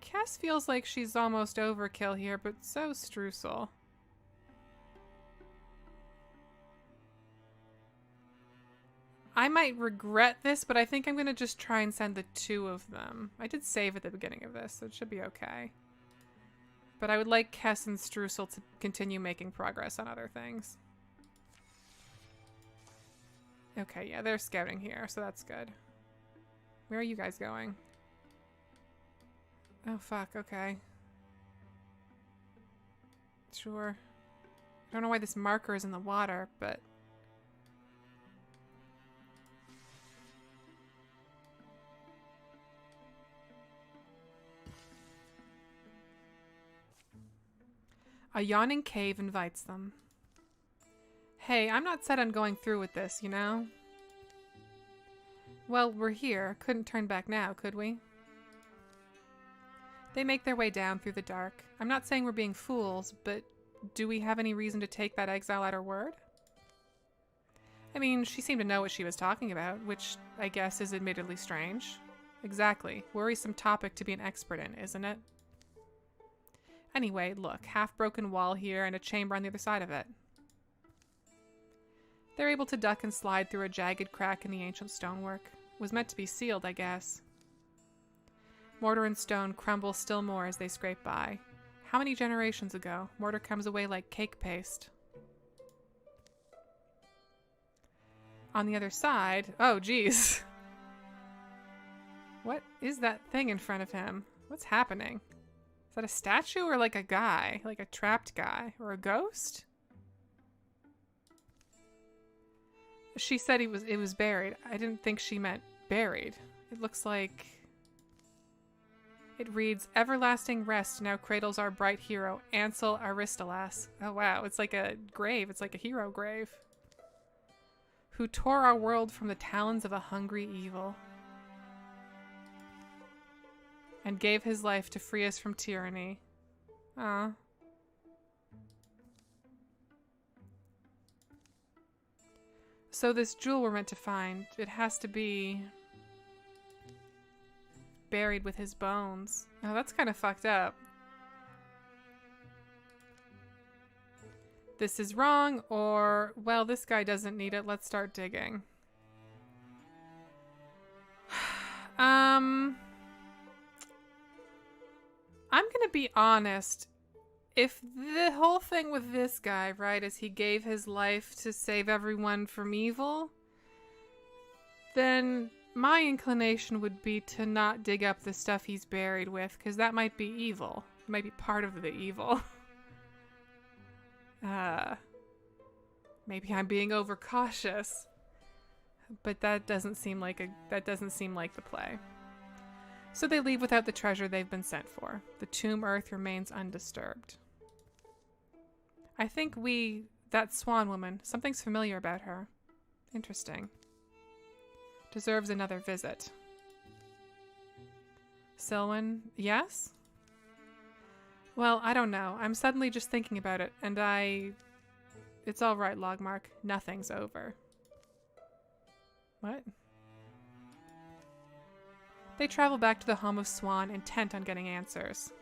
Cass feels like she's almost overkill here, but so Streusel. I might regret this, but I think I'm going to just try and send the two of them. I did save at the beginning of this, so it should be okay. But I would like Cass and Streusel to continue making progress on other things. Okay, yeah, they're scouting here, so that's good. Where are you guys going? Oh, fuck, okay. Sure. I don't know why this marker is in the water, but... A yawning cave invites them. Hey, I'm not set on going through with this, you know? Well, we're here. Couldn't turn back now, could we? They make their way down through the dark. I'm not saying we're being fools, but do we have any reason to take that exile at her word? I mean, she seemed to know what she was talking about, which I guess is admittedly strange. Exactly. Worrisome topic to be an expert in, isn't it? Anyway, look, half-broken wall here and a chamber on the other side of it. They're able to duck and slide through a jagged crack in the ancient stonework. It was meant to be sealed, I guess. Mortar and stone crumble still more as they scrape by. How many generations ago? Mortar comes away like cake paste. On the other side... Oh, geez. What is that thing in front of him? What's happening? Is that a statue or like a guy? Like a trapped guy? Or a ghost? She said it was buried. I didn't think she meant buried. It looks like... It reads, Everlasting rest now cradles our bright hero, Ansel Aristolas. Oh wow, it's like a grave. It's like a hero grave. Who tore our world from the talons of a hungry evil. And gave his life to free us from tyranny. Ah. So this jewel we're meant to find, it has to be buried with his bones. Oh, that's kind of fucked up. This is wrong, or, well, this guy doesn't need it. Let's start digging. I'm gonna be honest. If the whole thing with this guy, right, is he gave his life to save everyone from evil, then my inclination would be to not dig up the stuff he's buried with, because that might be evil. It might be part of the evil. Maybe I'm being overcautious, but that doesn't seem like the play. So they leave without the treasure they've been sent for. The tomb earth remains undisturbed. I think that swan woman, something's familiar about her. Interesting. Deserves another visit. Selwyn, yes? Well, I don't know. I'm suddenly just thinking about it, and It's all right, Logmark. Nothing's over. What? They travel back to the home of Swan, intent on getting answers.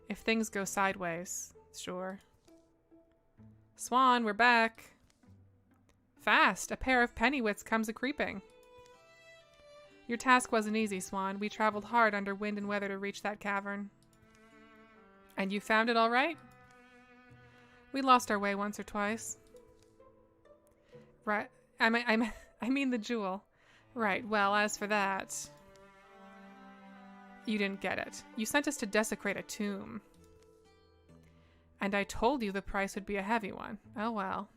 If things go sideways, sure. Swan, we're back. Fast, a pair of pennywits comes a-creeping. Your task wasn't easy, Swan. We traveled hard under wind and weather to reach that cavern. And you found it all right? We lost our way once or twice. Right. I mean the jewel. Right, well, as for that... You didn't get it. You sent us to desecrate a tomb. And I told you the price would be a heavy one. Oh well.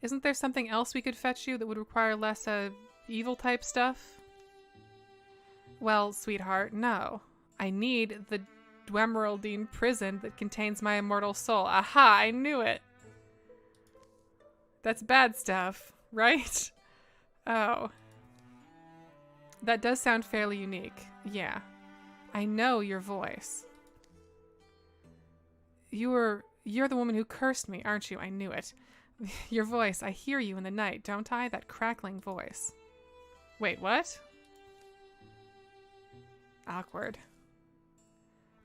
Isn't there something else we could fetch you that would require less, evil type stuff? Well, sweetheart, no. I need the Dwemeraldine prison that contains my immortal soul. Aha, I knew it! That's bad stuff, right? Oh. That does sound fairly unique. Yeah. I know your voice. You're the woman who cursed me, aren't you? I knew it. Your voice, I hear you in the night, don't I? That crackling voice. Wait, what? Awkward.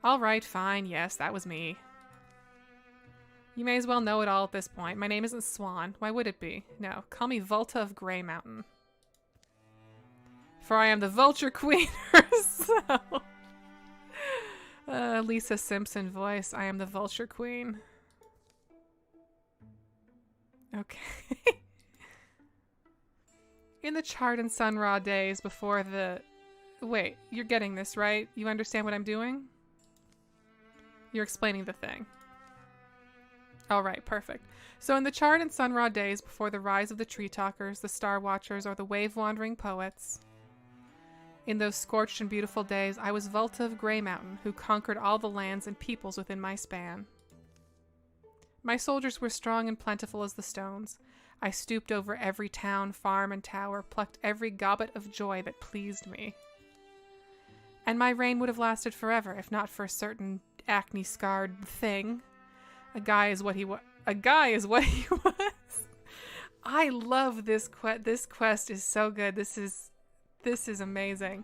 All right, fine. Yes, that was me. You may as well know it all at this point. My name isn't Swan. Why would it be? No, call me Vulture of Grey Mountain. For I am the Vulture Queen herself. Lisa Simpson voice. I am the Vulture Queen. Okay. In the charred and sun-raw days before the... Wait, you're getting this, right? You understand what I'm doing? You're explaining the thing. All right, perfect. So in the charred and sun-raw days before the rise of the Tree Talkers, the Star Watchers, or the wave-wandering poets... In those scorched and beautiful days, I was Vulture of Grey Mountain, who conquered all the lands and peoples within my span. My soldiers were strong and plentiful as the stones. I stooped over every town, farm, and tower, plucked every gobbet of joy that pleased me. And my reign would have lasted forever, if not for a certain acne-scarred thing. A guy is what he was. I love this quest. This quest is so good. This is amazing.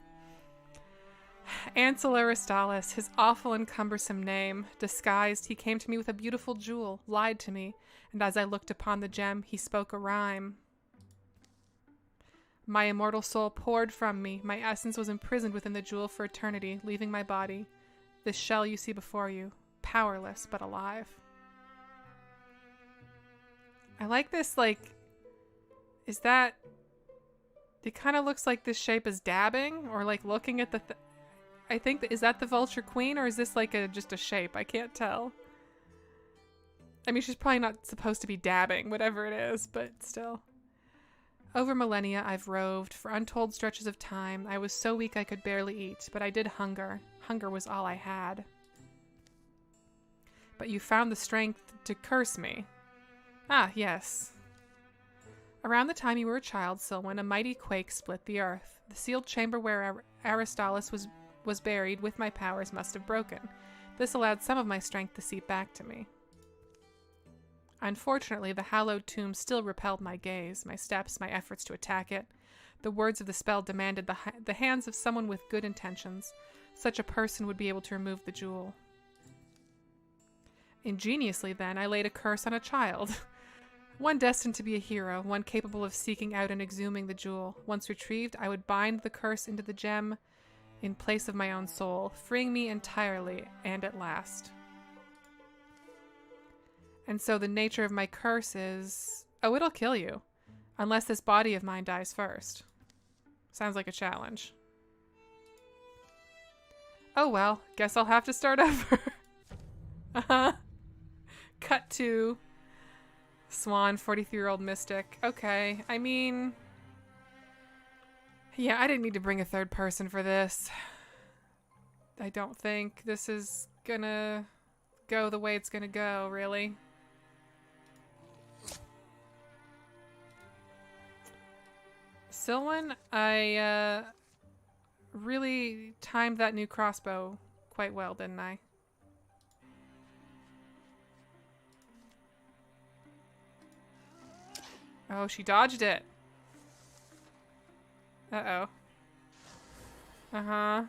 Ansel Aristolis, his awful and cumbersome name, disguised, he came to me with a beautiful jewel, lied to me, and as I looked upon the gem, he spoke a rhyme. My immortal soul poured from me, my essence was imprisoned within the jewel for eternity, leaving my body. This shell you see before you, powerless but alive. I like this, is that... It kind of looks like this shape is dabbing, or looking at the... I think, is that the Vulture Queen, or is this just a shape? I can't tell. I mean, she's probably not supposed to be dabbing, whatever it is, but still. Over millennia, I've roved. For untold stretches of time, I was so weak I could barely eat, but I did hunger. Hunger was all I had. But you found the strength to curse me. Ah, yes. Around the time you were a child, Selwyn, a mighty quake split the earth. The sealed chamber where Aristolis was buried with my powers must have broken. This allowed some of my strength to seep back to me. Unfortunately, the hallowed tomb still repelled my gaze, my steps, my efforts to attack it. The words of the spell demanded the hands of someone with good intentions. Such a person would be able to remove the jewel. Ingeniously, then, I laid a curse on a child. One destined to be a hero, one capable of seeking out and exhuming the jewel. Once retrieved, I would bind the curse into the gem in place of my own soul, freeing me entirely and at last. And so the nature of my curse is... Oh, it'll kill you. Unless this body of mine dies first. Sounds like a challenge. Oh well, guess I'll have to start over. Uh-huh. Cut to... Swan, 43-year-old mystic. Okay, I mean... Yeah, I didn't need to bring a third person for this. I don't think this is gonna go the way it's gonna go, really. Silwen, I really timed that new crossbow quite well, didn't I? Oh, she dodged it. Uh-oh. Uh-huh.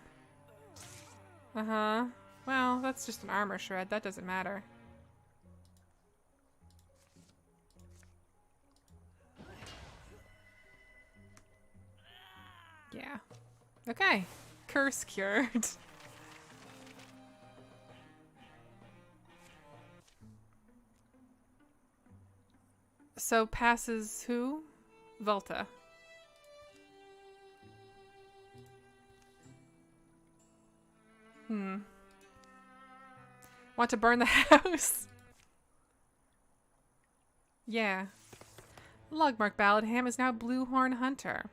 Uh-huh. Well, that's just an armor shred. That doesn't matter. Yeah. Okay. Curse cured. So passes who? Vulture. Want to burn the house? Yeah. Logmark Balladham is now Bluehorn Hunter.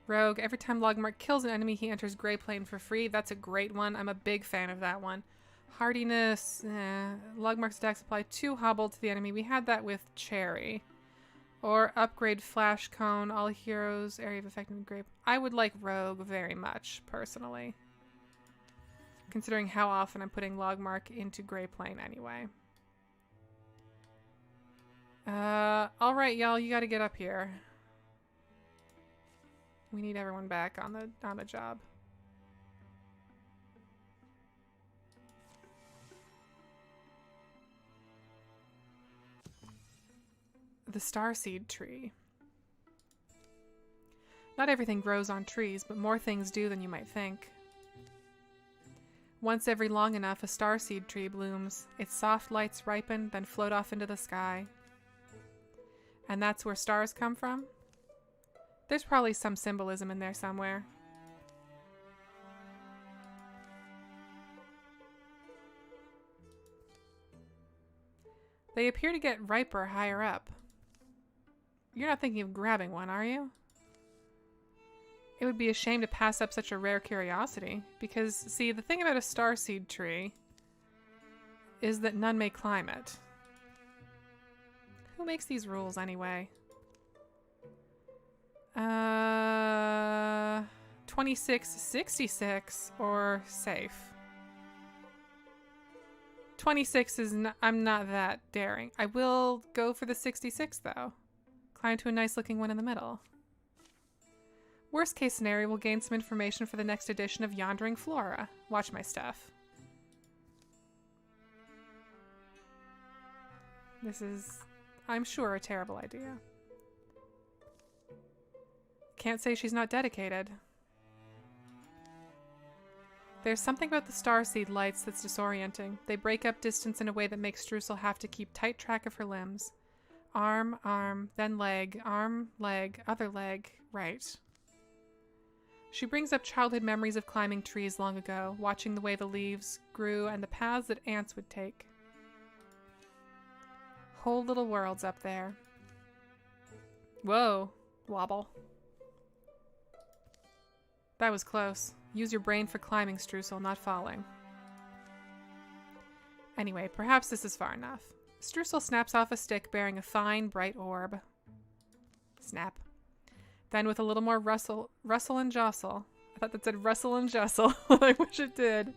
Rogue, every time Logmark kills an enemy, he enters Grey Plane for free. That's a great one. I'm a big fan of that one. Hardiness, Logmark's attacks apply 2 hobble to the enemy. We had that with Cherry. Or upgrade Flash Cone, all heroes, area of effect in Grey. I would like Rogue very much, personally. Considering how often I'm putting Logmark into Grey Plane anyway. Alright, y'all, you gotta get up here. We need everyone back on the job. The Starseed tree. Not everything grows on trees, but more things do than you might think. Once every long enough, a starseed tree blooms. Its soft lights ripen, then float off into the sky. And that's where stars come from? There's probably some symbolism in there somewhere. They appear to get riper higher up. You're not thinking of grabbing one, are you? It would be a shame to pass up such a rare curiosity, because, see, the thing about a starseed tree is that none may climb it. Who makes these rules, anyway? 2666 or safe? 26 is I'm not that daring. I will go for the 66, though. Climb to a nice-looking one in the middle. Worst case scenario, we'll gain some information for the next edition of Yondering Flora. Watch my stuff. This is, I'm sure, a terrible idea. Can't say she's not dedicated. There's something about the starseed lights that's disorienting. They break up distance in a way that makes Streusel have to keep tight track of her limbs. Arm, arm, then leg, arm, leg, other leg, right. She brings up childhood memories of climbing trees long ago, watching the way the leaves grew and the paths that ants would take. Whole little worlds up there. Whoa, wobble. That was close. Use your brain for climbing, Streusel, not falling. Anyway, perhaps this is far enough. Streusel snaps off a stick bearing a fine, bright orb. Snap. Then with a little more rustle and jostle. I thought that said rustle and jostle. I wish it did.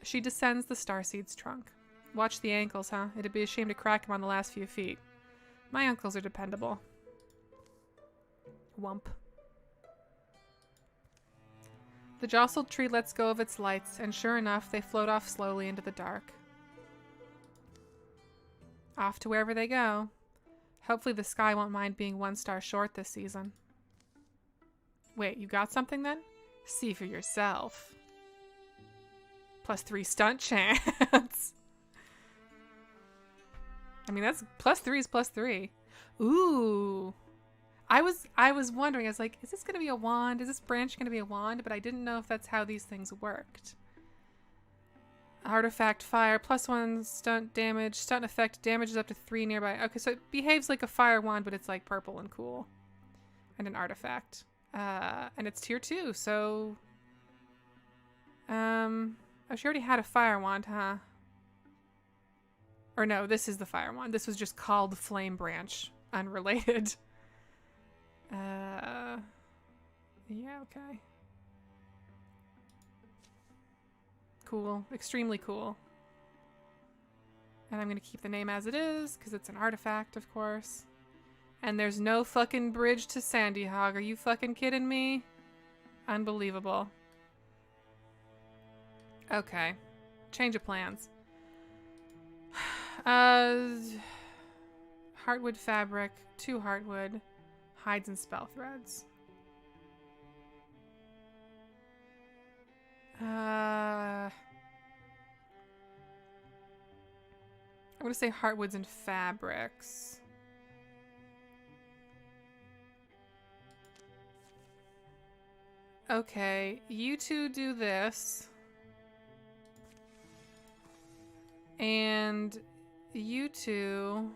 She descends the starseed's trunk. Watch the ankles, huh? It'd be a shame to crack him on the last few feet. My ankles are dependable. Wump. The jostled tree lets go of its lights, and sure enough, they float off slowly into the dark. Off to wherever they go. Hopefully the sky won't mind being 1 star short this season. Wait, you got something then? See for yourself. +3 stunt chance. I mean, that's +3 is +3. Ooh. I was wondering, I was like, is this going to be a wand? Is this branch going to be a wand? But I didn't know if that's how these things worked. Artifact fire, +1 stunt damage, stunt effect, damages up to 3 nearby. Okay, so it behaves like a fire wand, but it's like purple and cool. And an artifact. And it's tier 2, so... Oh, she already had a fire wand, huh? Or no, this is the fire wand. This was just called Flame Branch. Unrelated. Yeah, okay. Cool. Extremely cool. And I'm gonna keep the name as it is, because it's an artifact, of course. And there's no fucking bridge to Sandy Hog. Are you fucking kidding me? Unbelievable. Okay. Change of plans. Heartwood fabric, 2 heartwood, hides and spell threads. I'm gonna say heartwoods and fabrics. Okay, you two do this. And you two...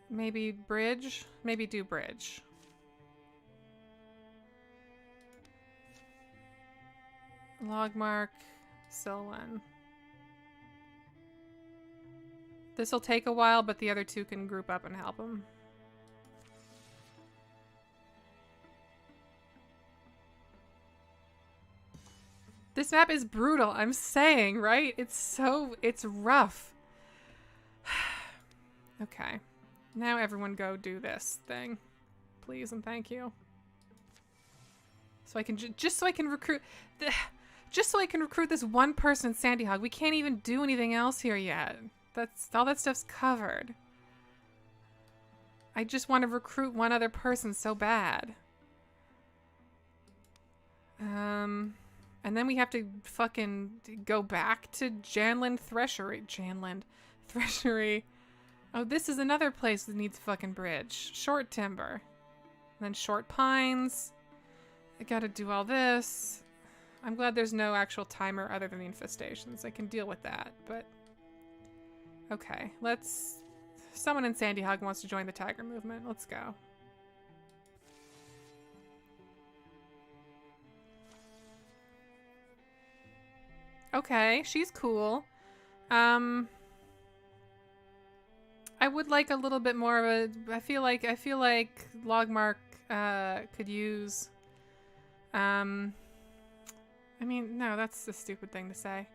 maybe bridge? Maybe do bridge. Logmark, Silwen. This'll take a while, but the other two can group up and help him. This map is brutal, I'm saying, right? It's rough. Okay. Now everyone go do this thing. Please and thank you. So I can just so I can recruit just so I can recruit this one person in Sandy Hog. We can't even do anything else here yet. That's all that stuff's covered. I just want to recruit one other person so bad. And then we have to fucking go back to Janland Threshery. Oh, this is another place that needs a fucking bridge. Short Timber. And then Short Pines. I gotta do all this. I'm glad there's no actual timer other than the infestations. I can deal with that, but... okay, let's... someone in Sandy Hog wants to join the Tiger movement. Let's go. Okay, she's cool. I would like a little bit more of a... I feel like Logmark could use... I mean, no, that's a stupid thing to say.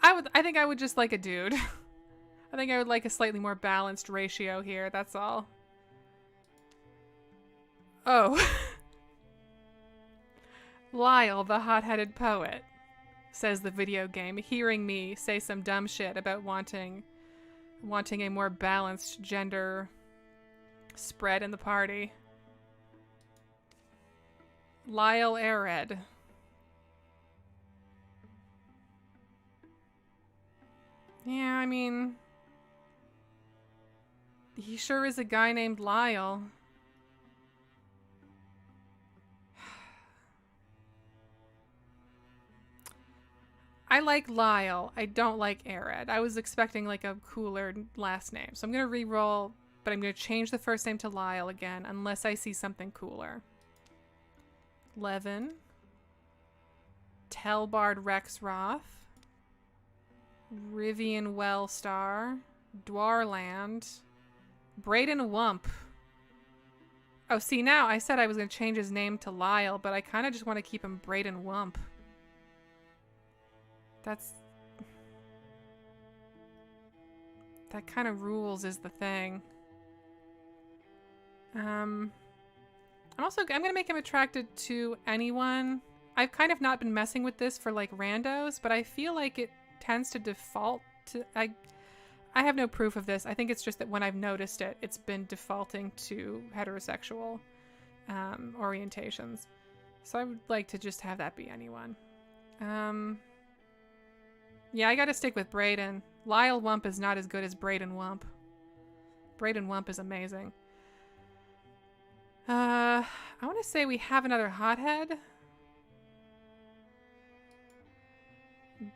I think I would just like a dude. I think I would like a slightly more balanced ratio here, that's all. Oh. Lyle, the hot-headed poet, says the video game, hearing me say some dumb shit about wanting a more balanced gender spread in the party. Lyle Ared. Yeah, I mean... he sure is a guy named Lyle. I like Lyle. I don't like Ared. I was expecting like a cooler last name. So I'm going to re-roll, but I'm going to change the first name to Lyle again unless I see something cooler. Levin. Telbard Rexroth. Rivian Wellstar. Dwarland. Braden Wump. Oh, see, now I said I was going to change his name to Lyle, but I kind of just want to keep him Braden Wump. That kind of rules is the thing. I'm going to make him attracted to anyone. I've kind of not been messing with this for like randos, but I feel like it tends to default to... I have no proof of this. I think it's just that when I've noticed it, it's been defaulting to heterosexual orientations. So I would like to just have that be anyone. Yeah, I gotta stick with Braden. Lyle Wump is not as good as Braden Wump. Braden Wump is amazing. I want to say we have another hothead.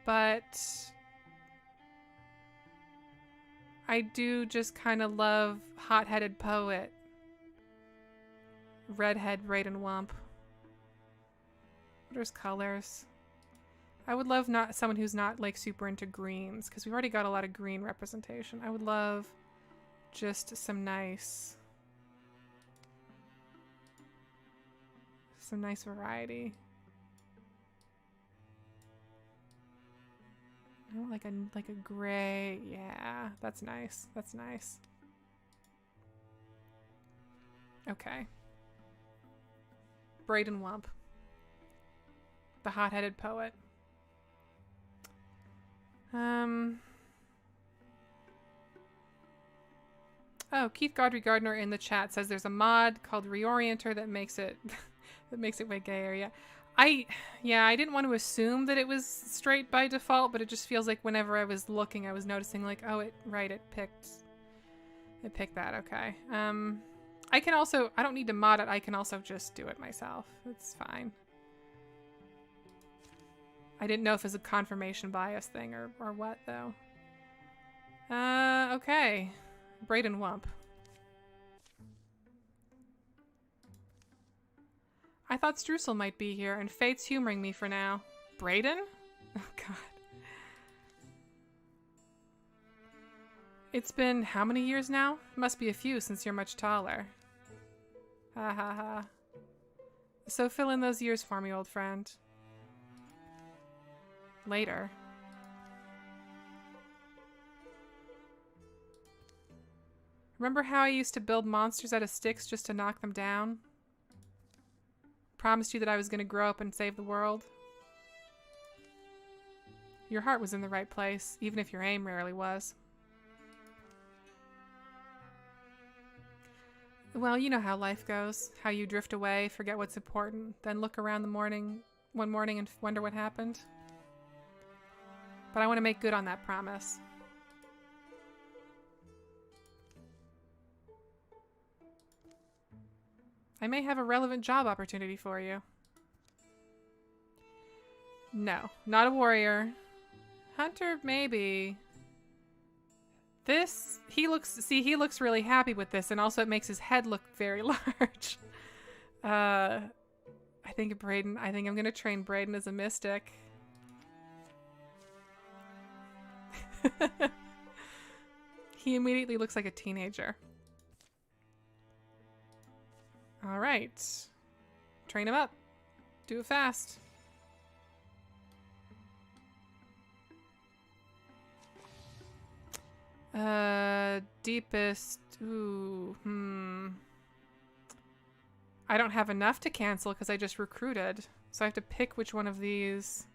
But... I do just kind of love hot-headed poet. redhead Braden Wump. What are his colors? I would love not someone who's not like super into greens, because we've already got a lot of green representation. I would love just some nice variety. Oh, like a gray. Yeah, that's nice. That's nice. Okay. Braden Wump. The hot-headed poet. Oh, Keith Godry Gardner in the chat says there's a mod called Reorienter that makes it that makes it way gayer. Yeah. I didn't want to assume that it was straight by default, but it just feels like whenever I was looking, I was noticing like, oh, it picked that. Okay. I don't need to mod it. I can also just do it myself. It's fine. I didn't know if it was a confirmation bias thing or what, though. Okay. Braden Wump. I thought Streusel might be here, and Fate's humoring me for now. Braden? Oh, God. It's been how many years now? Must be a few since you're much taller. Ha ha ha. So fill in those years for me, old friend. Later. Remember how I used to build monsters out of sticks just to knock them down? Promised you that I was going to grow up and save the world. Your heart was in the right place, even if your aim rarely was. Well, you know how life goes. How you drift away, forget what's important, then look around one morning and wonder what happened. But I want to make good on that promise. I may have a relevant job opportunity for you. No, not a warrior. Hunter, maybe. He looks really happy with this, and also it makes his head look very large. I think I'm gonna train Braden as a mystic. He immediately looks like a teenager. All right. Train him up. Do it fast. Deepest. Ooh. I don't have enough to cancel because I just recruited. So I have to pick which one of these.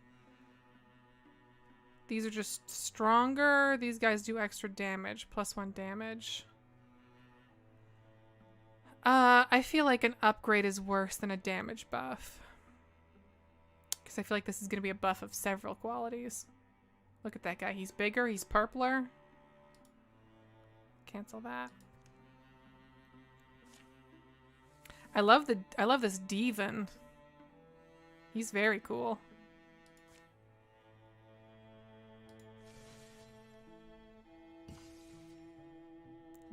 These are just stronger. These guys do extra damage. +1 damage. I feel like an upgrade is worse than a damage buff. Because I feel like this is going to be a buff of several qualities. Look at that guy. He's bigger. He's purpler. Cancel that. I love this Devon. He's very cool.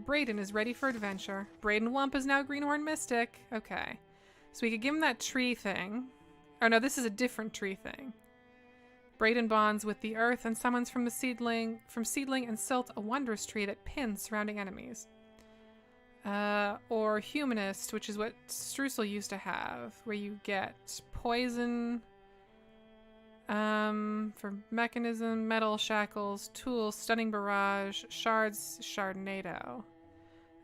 Braden is ready for adventure. Braden Wump is now Greenhorn Mystic. Okay. So we could give him that tree thing. Oh no, this is a different tree thing. Braden bonds with the earth and summons from seedling and silt a wondrous tree that pins surrounding enemies. Or humanist, which is what Streusel used to have, where you get poison for mechanism, metal, shackles, tools, stunning barrage, shards, shardnado,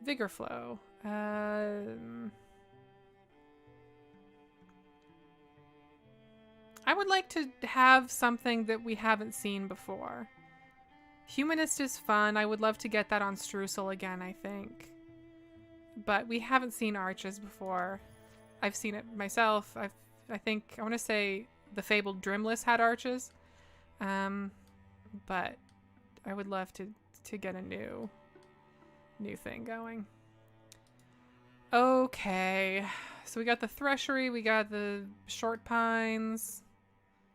vigor flow. I would like to have something that we haven't seen before. Humanist is fun. I would love to get that on Streusel again, I think. But we haven't seen arches before. I've seen it myself. I want to say the fabled Drimless had arches. But I would love to get a new thing going. Okay. So we got the Threshery, we got the Short Pines,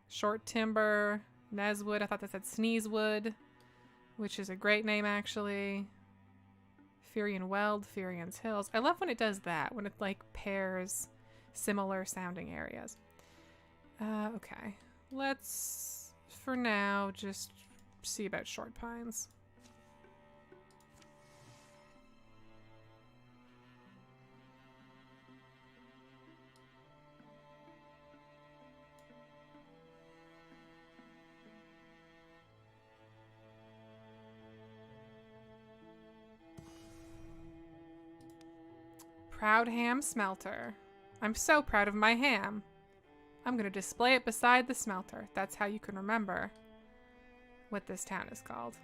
Short Timber, Neswood. I thought that said Sneezewood, which is a great name actually. Firian Weld, Firian's Hills. I love when it does that, when it like pairs similar sounding areas. Okay. Let's, for now, just see about Short Pines. Proud ham smelter. I'm so proud of my ham. I'm going to display it beside the smelter. That's how you can remember what this town is called.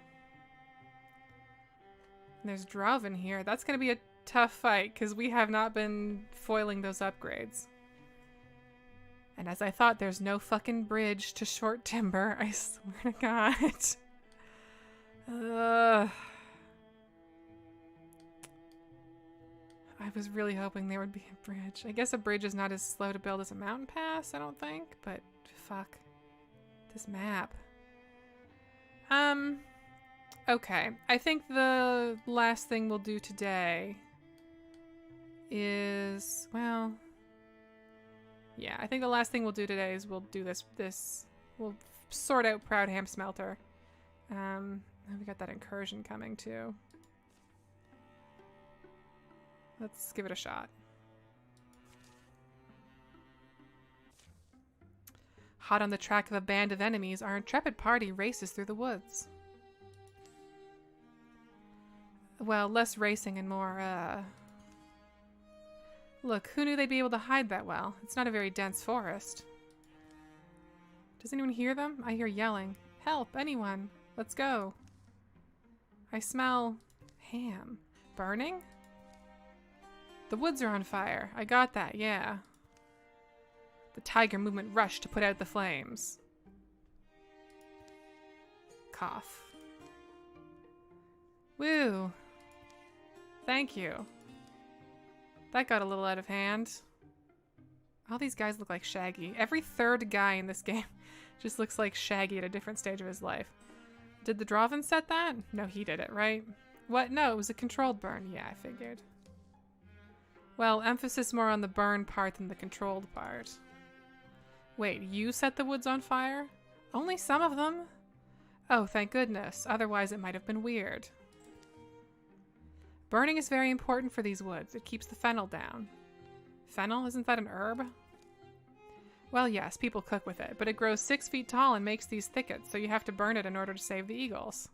And there's Druv in here. That's going to be a tough fight because we have not been foiling those upgrades. And as I thought, there's no fucking bridge to Short Timber. I swear to God. I was really hoping there would be a bridge. I guess a bridge is not as slow to build as a mountain pass, I don't think, but fuck. This map. Okay. I think the last thing we'll do today is, well, yeah, I think the last thing we'll do today is we'll do we'll sort out Proudham Smelter. We got that incursion coming too. Let's give it a shot. Hot on the track of a band of enemies, our intrepid party races through the woods. Well, less racing and more, Look, who knew they'd be able to hide that well? It's not a very dense forest. Does anyone hear them? I hear yelling. Help, anyone. Let's go. I smell ham. Burning? The woods are on fire. I got that, yeah. The tiger movement rushed to put out the flames. Cough. Woo. Thank you. That got a little out of hand. All these guys look like Shaggy. Every third guy in this game just looks like Shaggy at a different stage of his life. Did the Draven set that? No, he did it, right? What? No, it was a controlled burn. Yeah, I figured. Well, emphasis more on the burn part than the controlled part. Wait, you set the woods on fire? Only some of them? Oh, thank goodness. Otherwise it might have been weird. Burning is very important for these woods. It keeps the fennel down. Fennel? Isn't that an herb? Well, yes, people cook with it, but it grows 6 feet tall and makes these thickets, so you have to burn it in order to save the eagles.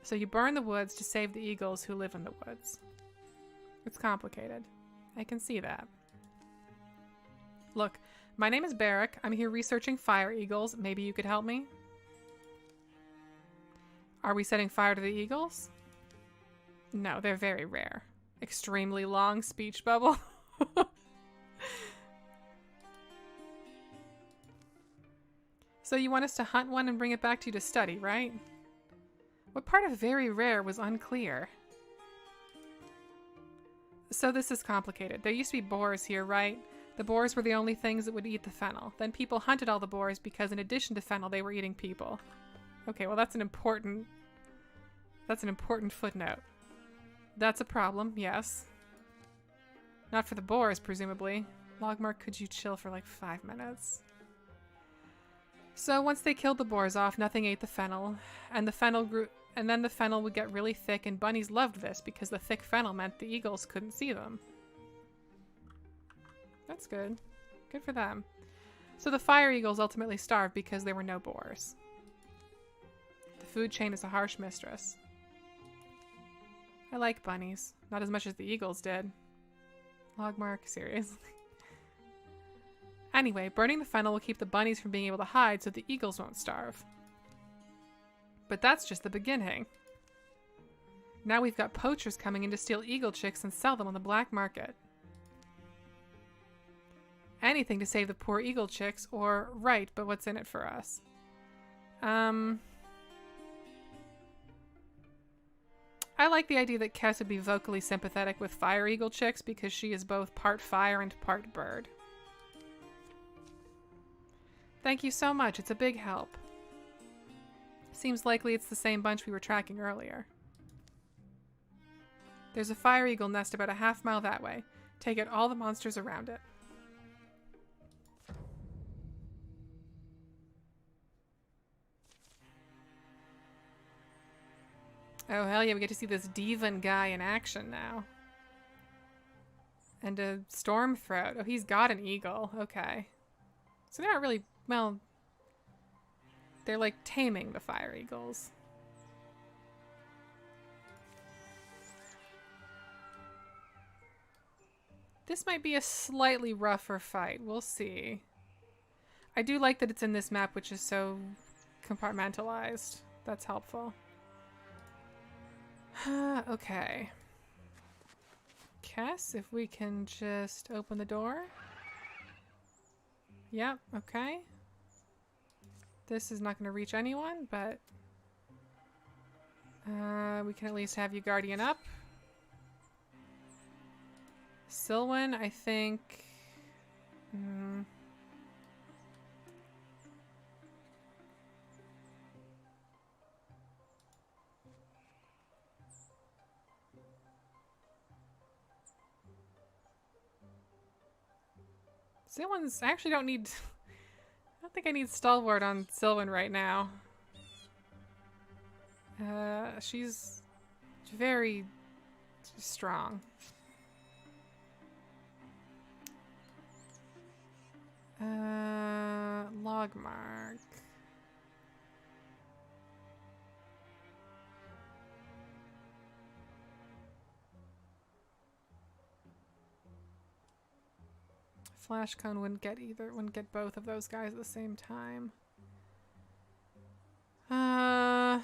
So you burn the woods to save the eagles who live in the woods. It's complicated. I can see that. Look, my name is Barrick. I'm here researching fire eagles. Maybe you could help me? Are we setting fire to the eagles? No, they're very rare. Extremely long speech bubble. So you want us to hunt one and bring it back to you to study, right? What part of very rare was unclear? So this is complicated. There used to be boars here, right? The boars were the only things that would eat the fennel. Then people hunted all the boars because in addition to fennel, they were eating people. Okay, well that's an important footnote. That's a problem, yes. Not for the boars, presumably. Logmark, could you chill for like 5 minutes? So once they killed the boars off, nothing ate the fennel, and the fennel grew, and then the fennel would get really thick, and bunnies loved this because the thick fennel meant the eagles couldn't see them. That's good. Good for them. So the fire eagles ultimately starved because there were no boars. The food chain is a harsh mistress. I like bunnies. Not as much as the eagles did. Logmark, seriously. Anyway, burning the fennel will keep the bunnies from being able to hide so the eagles won't starve. But that's just the beginning. Now we've got poachers coming in to steal eagle chicks and sell them on the black market. Anything to save the poor eagle chicks, or right, but what's in it for us? I like the idea that Kess would be vocally sympathetic with fire eagle chicks because she is both part fire and part bird. Thank you so much, it's a big help. Seems likely it's the same bunch we were tracking earlier. There's a fire eagle nest about a half-mile that way. Take out all the monsters around it. Oh, hell yeah, we get to see this Divan guy in action now. And a storm throat. Oh, he's got an eagle. Okay. So they're not really, well, they're like taming the fire eagles. This might be a slightly rougher fight. We'll see. I do like that it's in this map, which is so compartmentalized. That's helpful. Okay. Kess, if we can just open the door. Yep, okay. This is not going to reach anyone, but we can at least have you guardian up. Silwen, I think... Silwen's... I actually don't need... I don't think I need Stalwart on Silwen right now. She's very strong. Logmark. Flash Cone wouldn't get both of those guys at the same time. I'm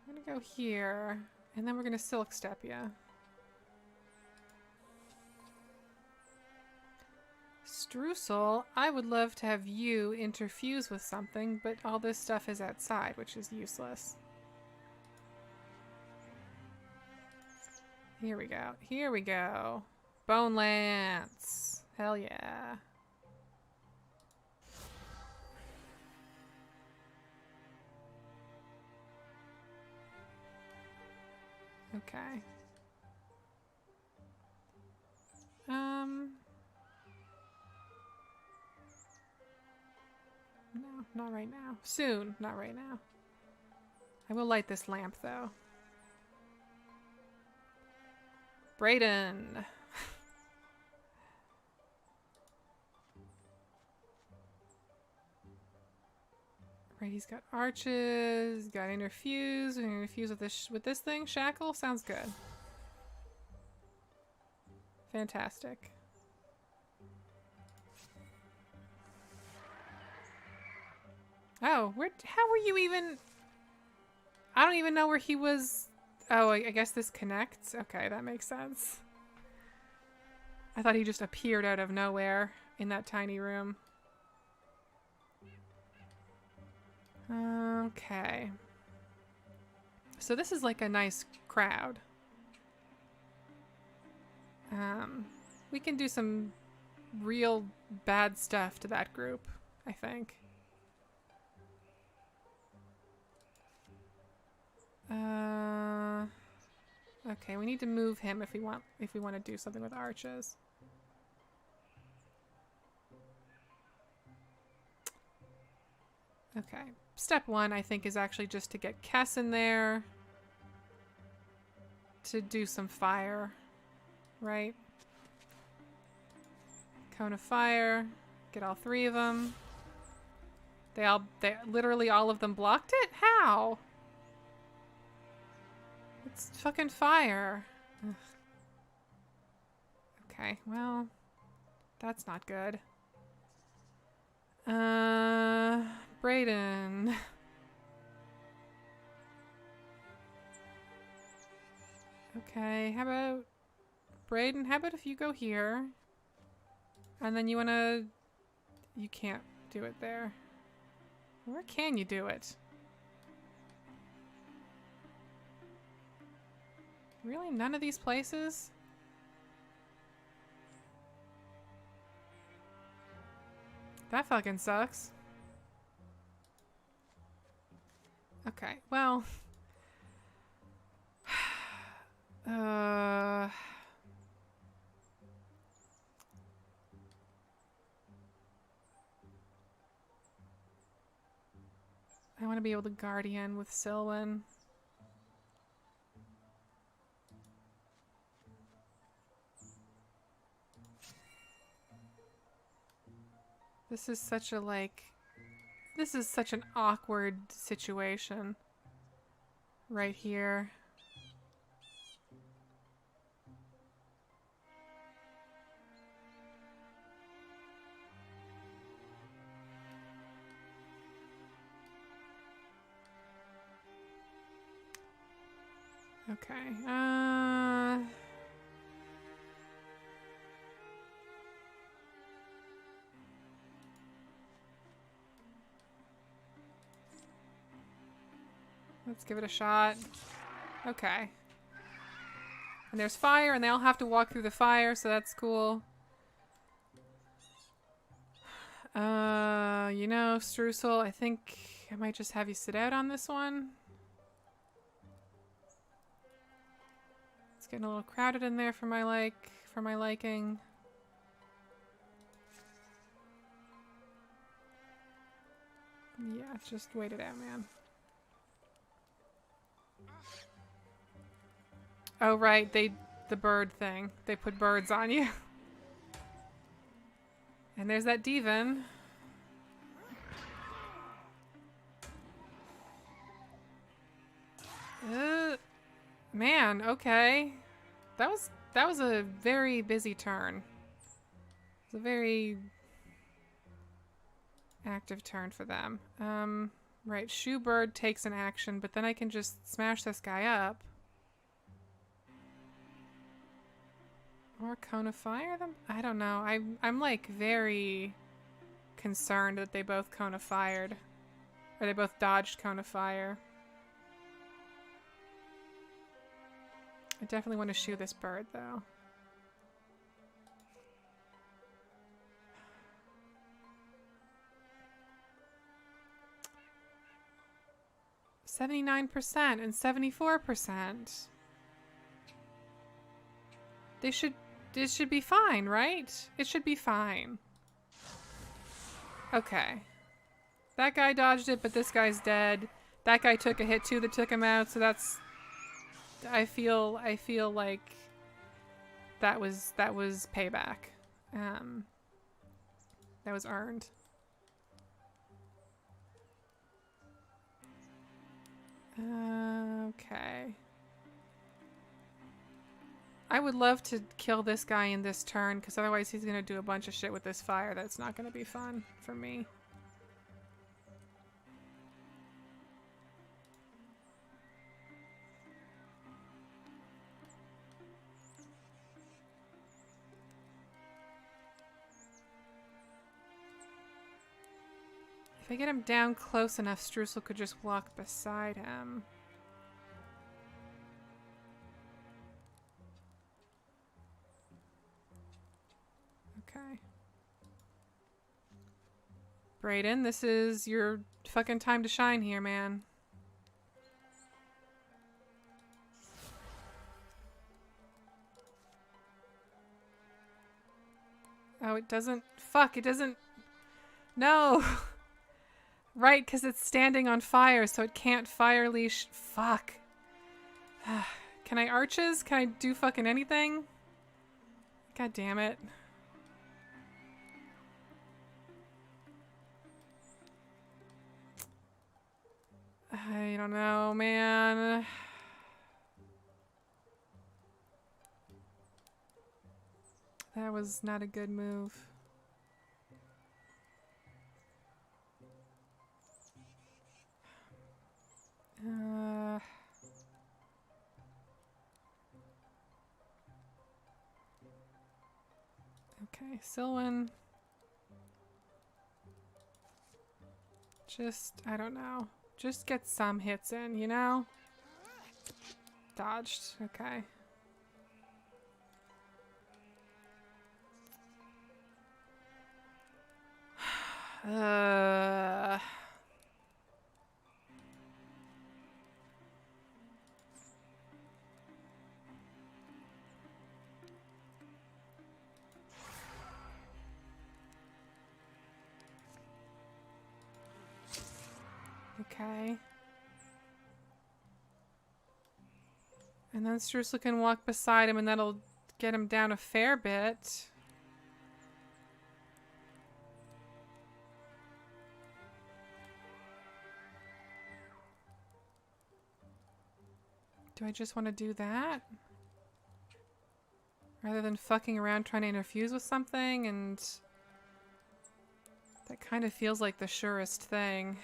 gonna go here, and then we're gonna Silk Step ya. Streusel, I would love to have you interfuse with something, but all this stuff is outside, which is useless. Here we go. Here we go. Bone Lance. Hell yeah. Okay. No, not right now. Soon, not right now. I will light this lamp, though. Brayden. Right, he's got arches, got interfuse. We're gonna interfuse with this thing. Shackle sounds good. Fantastic. Oh, how were you even... I don't even know where he was. Oh, I guess this connects? Okay, that makes sense. I thought he just appeared out of nowhere in that tiny room. Okay. So this is like a nice crowd. We can do some real bad stuff to that group, I think. Okay, we need to move him if we want to do something with arches. Okay. Step one, I think, is actually just to get Kess in there to do some fire, right? Cone of fire. Get all three of them. They literally all of them blocked it? How? It's fucking fire. Ugh. Okay, well, that's not good. Brayden. Okay, how about... Brayden, how about if you go here? And then you wanna... You can't do it there. Where can you do it? Really? None of these places? That fucking sucks. Okay, well. I want to be able to Guardian with Sylvan. This is such a, like... This is such an awkward situation. Right here. Okay, let's give it a shot. Okay. And there's fire, and they all have to walk through the fire, so that's cool. You know, Streusel, I think I might just have you sit out on this one. It's getting a little crowded in there for my liking. Yeah, just wait it out, man. Oh, right, the bird thing. They put birds on you. And there's that Devon. Man, okay. That was a very busy turn. It was a very active turn for them. Right, Shoebird takes an action, but then I can just smash this guy up. Or Cone of Fire them? I don't know. I'm like very concerned that they both Cone of Fired. Or they both dodged Cone of Fire. I definitely want to shoot this bird though. $79% and 74%. It should be fine, right? It should be fine. Okay. That guy dodged it, but this guy's dead. That guy took a hit too that took him out, so that's... I feel like that was payback. That was earned. Okay. I would love to kill this guy in this turn, because otherwise he's going to do a bunch of shit with this fire that's not going to be fun for me. If I get him down close enough, Streusel could just walk beside him. Okay. Brayden, this is your fucking time to shine here, man. Oh, it doesn't... Fuck, it doesn't... No! Right, because it's standing on fire, so it can't fire leash... Fuck. Can I arches? Can I do fucking anything? God damn it. I don't know, man. That was not a good move. Okay, Sylvan. Just, I don't know. Just get some hits in, you know? Dodged. Okay. Okay. And then Streusel can walk beside him, and that'll get him down a fair bit. Do I just want to do that? Rather than fucking around trying to interfuse with something, and that kind of feels like the surest thing.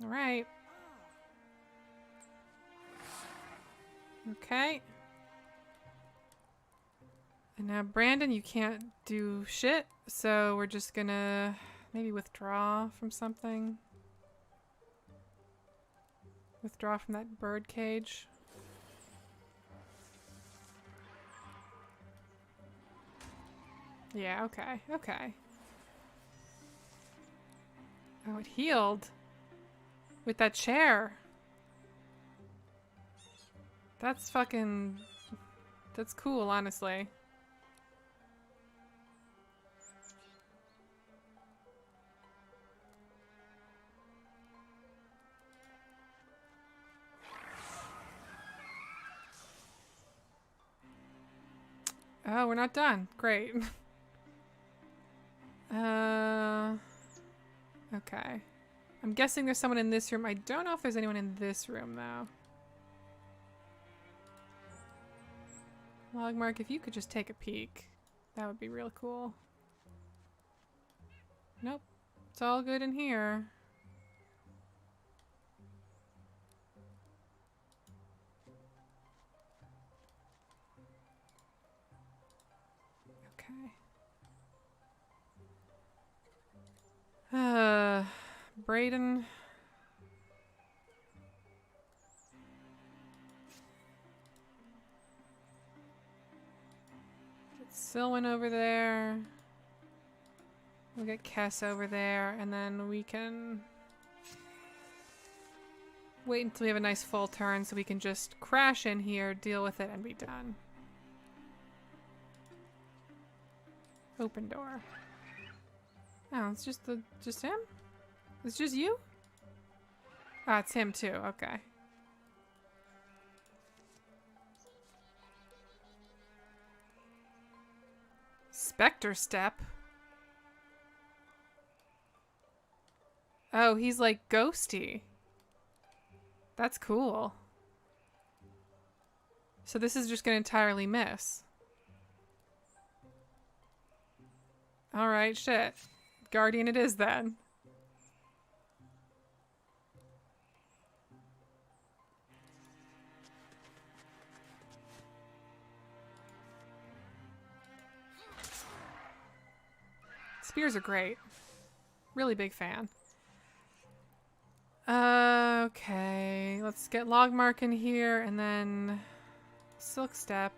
All right. Okay. And now Brandon, you can't do shit, so we're just gonna maybe withdraw from something. Withdraw from that bird cage. Yeah, okay, okay. Oh, it healed. With that chair. That's fucking... That's cool, honestly. Oh, we're not done. Great. Okay. I'm guessing there's someone in this room. I don't know if there's anyone in this room, though. Logmark, if you could just take a peek, that would be real cool. Nope. It's all good in here. Brayden. Get Silwyn over there. We'll get Kess over there, and then we can wait until we have a nice full turn so we can just crash in here, deal with it, and be done. Open door. Oh, it's just him? It's just you? Ah, it's him too, okay. Spectre Step? Oh, he's like ghosty. That's cool. So this is just gonna entirely miss. Alright, shit. Guardian it is then. Spears are great. Really big fan. Okay, let's get Logmark in here and then Silk Step.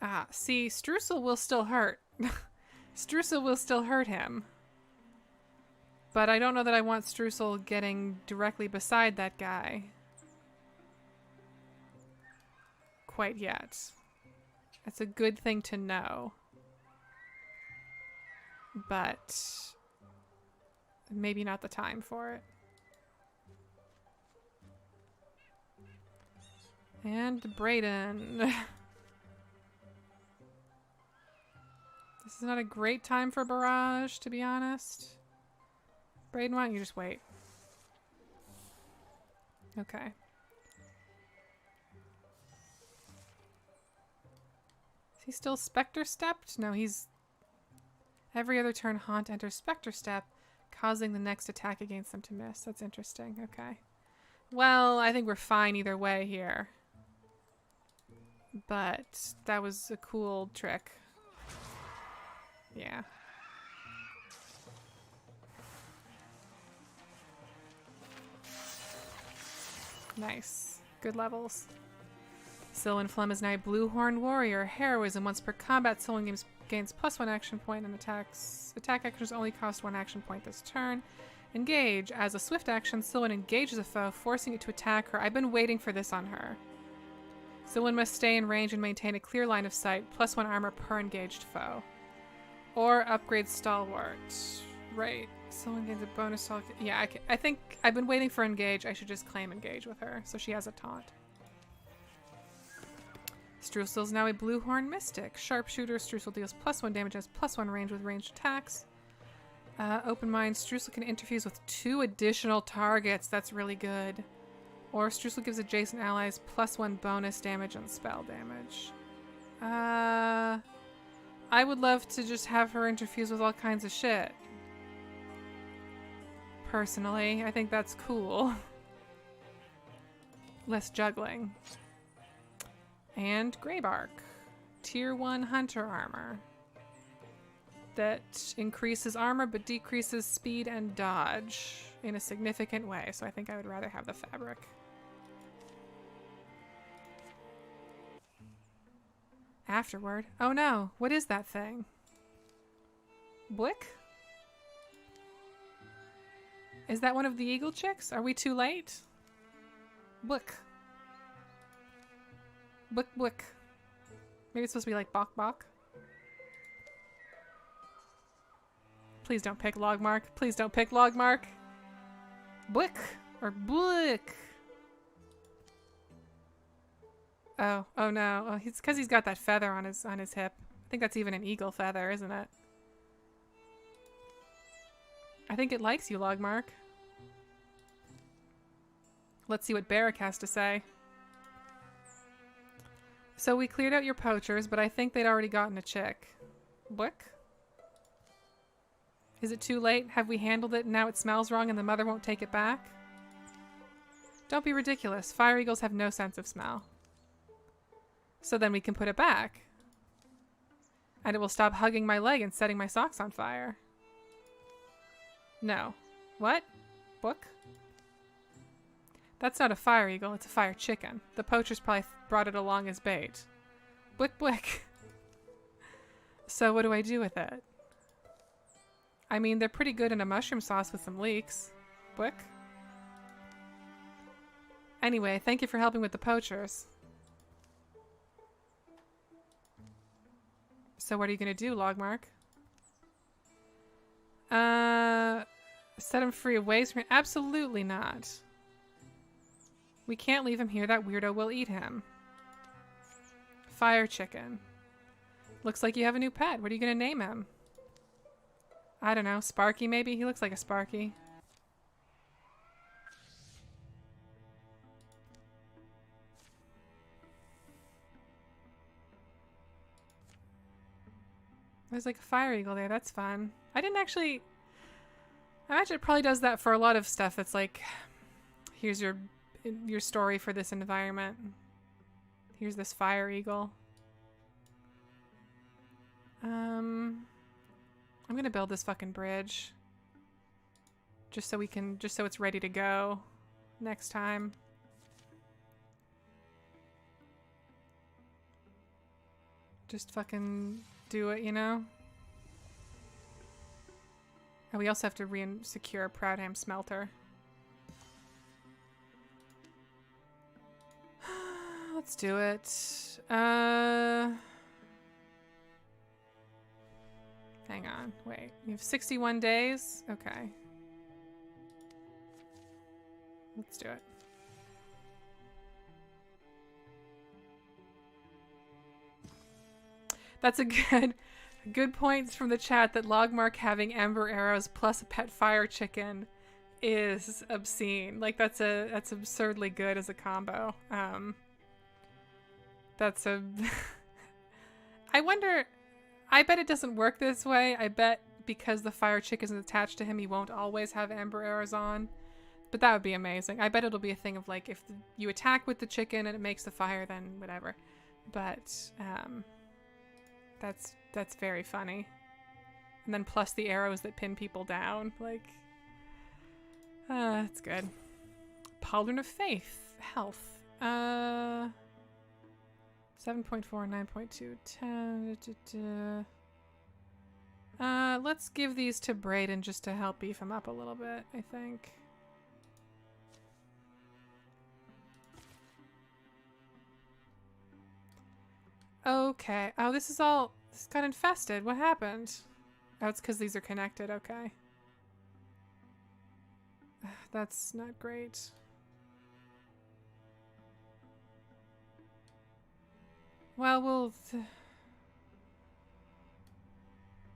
Ah, see, Streusel will still hurt. Streusel will still hurt him. But I don't know that I want Streusel getting directly beside that guy. Quite yet. That's a good thing to know. But maybe not the time for it. And Brayden. This is not a great time for barrage, to be honest. Brayden, why don't you just wait? Okay. Is he still Spectre Stepped? No, he's... Every other turn, Haunt enters Spectre Step, causing the next attack against them to miss. That's interesting. Okay. Well, I think we're fine either way here. But that was a cool trick. Yeah. Nice. Good levels. Silwyn Flem is now a Blue-Horned Warrior. Heroism. Once per combat, Silwyn gains +1 action point and attack actions only cost 1 action point this turn. Engage. As a swift action, Sylvan engages a foe, forcing it to attack her. I've been waiting for this on her. Sylvan must stay in range and maintain a clear line of sight, +1 armor per engaged foe. Or upgrade Stalwart. Right. Sylvan gains a bonus stalwart. Yeah, I think I've been waiting for engage. I should just claim engage with her, so she has a taunt. Streusel is now a blue horn mystic. Sharpshooter. Streusel deals +1 damage, has +1 range with ranged attacks. Open mind. Streusel can interfuse with 2 additional targets. That's really good. Or Streusel gives adjacent allies +1 bonus damage on spell damage. I would love to just have her interfuse with all kinds of shit. Personally, I think that's cool. Less juggling. And Greybark. Tier 1 hunter armor. That increases armor but decreases speed and dodge in a significant way, so I think I would rather have the fabric. Afterward. Oh no, what is that thing? Blick? Is that one of the eagle chicks? Are we too late? Blick. Blick, blick. Maybe it's supposed to be like bok bok. Please don't pick Logmark. Please don't pick Logmark. Blick or blick. Oh no. Oh, it's because he's got that feather on his hip. I think that's even an eagle feather, isn't it? I think it likes you, Logmark. Let's see what Barrack has to say. So we cleared out your poachers, but I think they'd already gotten a chick. Blick? Is it too late? Have we handled it and now it smells wrong and the mother won't take it back? Don't be ridiculous. Fire eagles have no sense of smell. So then we can put it back. And it will stop hugging my leg and setting my socks on fire. No. What? Book? That's not a fire eagle, it's a fire chicken. The poachers probably brought it along as bait. Blick blick. So what do I do with it? I mean, they're pretty good in a mushroom sauce with some leeks. Blick? Anyway, thank you for helping with the poachers. So what are you gonna do, Logmark? Set him free of waves from here? Absolutely not. We can't leave him here. That weirdo will eat him. Fire chicken. Looks like you have a new pet. What are you gonna name him? I don't know. Sparky, maybe? He looks like a Sparky. There's like a fire eagle there. That's fun. I didn't actually... I imagine it probably does that for a lot of stuff. It's like, here's your story for this environment. Here's this fire eagle. I'm gonna build this fucking bridge. Just so it's ready to go next time. Just fucking do it, you know? And we also have to secure Proudham Smelter. Let's do it. Hang on. Wait. You have 61 days? Okay. Let's do it. That's a good points from the chat that Logmark having ember arrows plus a pet fire chicken is obscene. Like that's absurdly good as a combo. I wonder, I bet it doesn't work this way. I bet because the fire chicken is attached to him, he won't always have ember arrows on. But that would be amazing. I bet it'll be a thing of like, if you attack with the chicken and it makes the fire, then whatever. But, that's very funny. And then plus the arrows that pin people down. Like, that's good. Pauldron of Faith. Health. 7.4, 9.2, 10. Let's give these to Brayden just to help beef him up a little bit, I think. Okay. Oh, this got infested. What happened? Oh, it's because these are connected. Okay. That's not great. Well,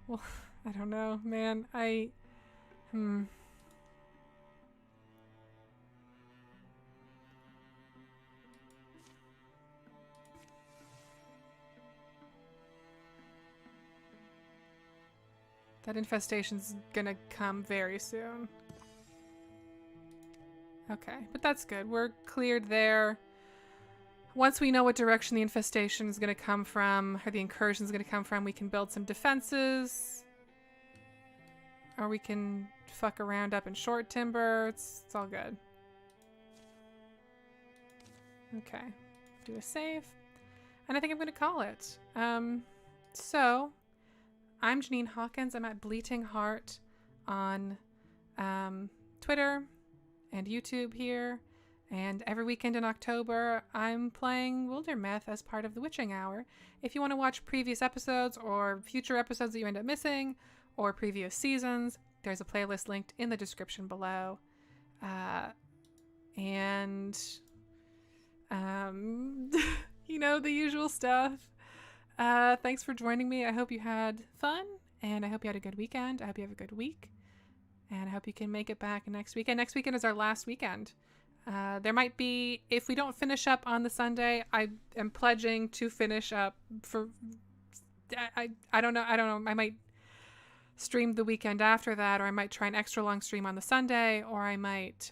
well, I don't know, man. That infestation's gonna come very soon. Okay, but that's good. We're cleared there. Once we know what direction the infestation is going to come from, or the incursion is going to come from, we can build some defenses. Or we can fuck around up in short timber. It's all good. Okay. Do a save. And I think I'm going to call it. So, I'm Janine Hawkins. I'm at Bleating Heart on Twitter and YouTube here. And every weekend in October, I'm playing Wildermyth as part of the Witching Hour. If you want to watch previous episodes or future episodes that you end up missing, or previous seasons, there's a playlist linked in the description below. You know, the usual stuff. Thanks for joining me. I hope you had fun, and I hope you had a good weekend. I hope you have a good week, and I hope you can make it back next weekend. Next weekend is our last weekend. There might be, if we don't finish up on the Sunday, I am pledging to finish up for, I don't know. I might stream the weekend after that, or I might try an extra long stream on the Sunday, or I might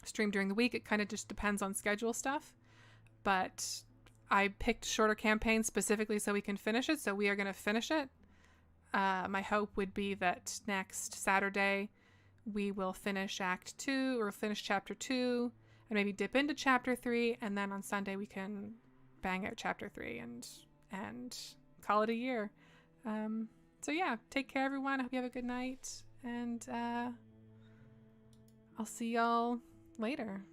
stream during the week. It kind of just depends on schedule stuff. But I picked shorter campaigns specifically so we can finish it. So we are going to finish it. My hope would be that next Saturday we will finish Act 2 or finish Chapter 2 and maybe dip into Chapter 3. And then on Sunday we can bang out Chapter 3 and call it a year. So yeah, take care, everyone. I hope you have a good night. And I'll see y'all later.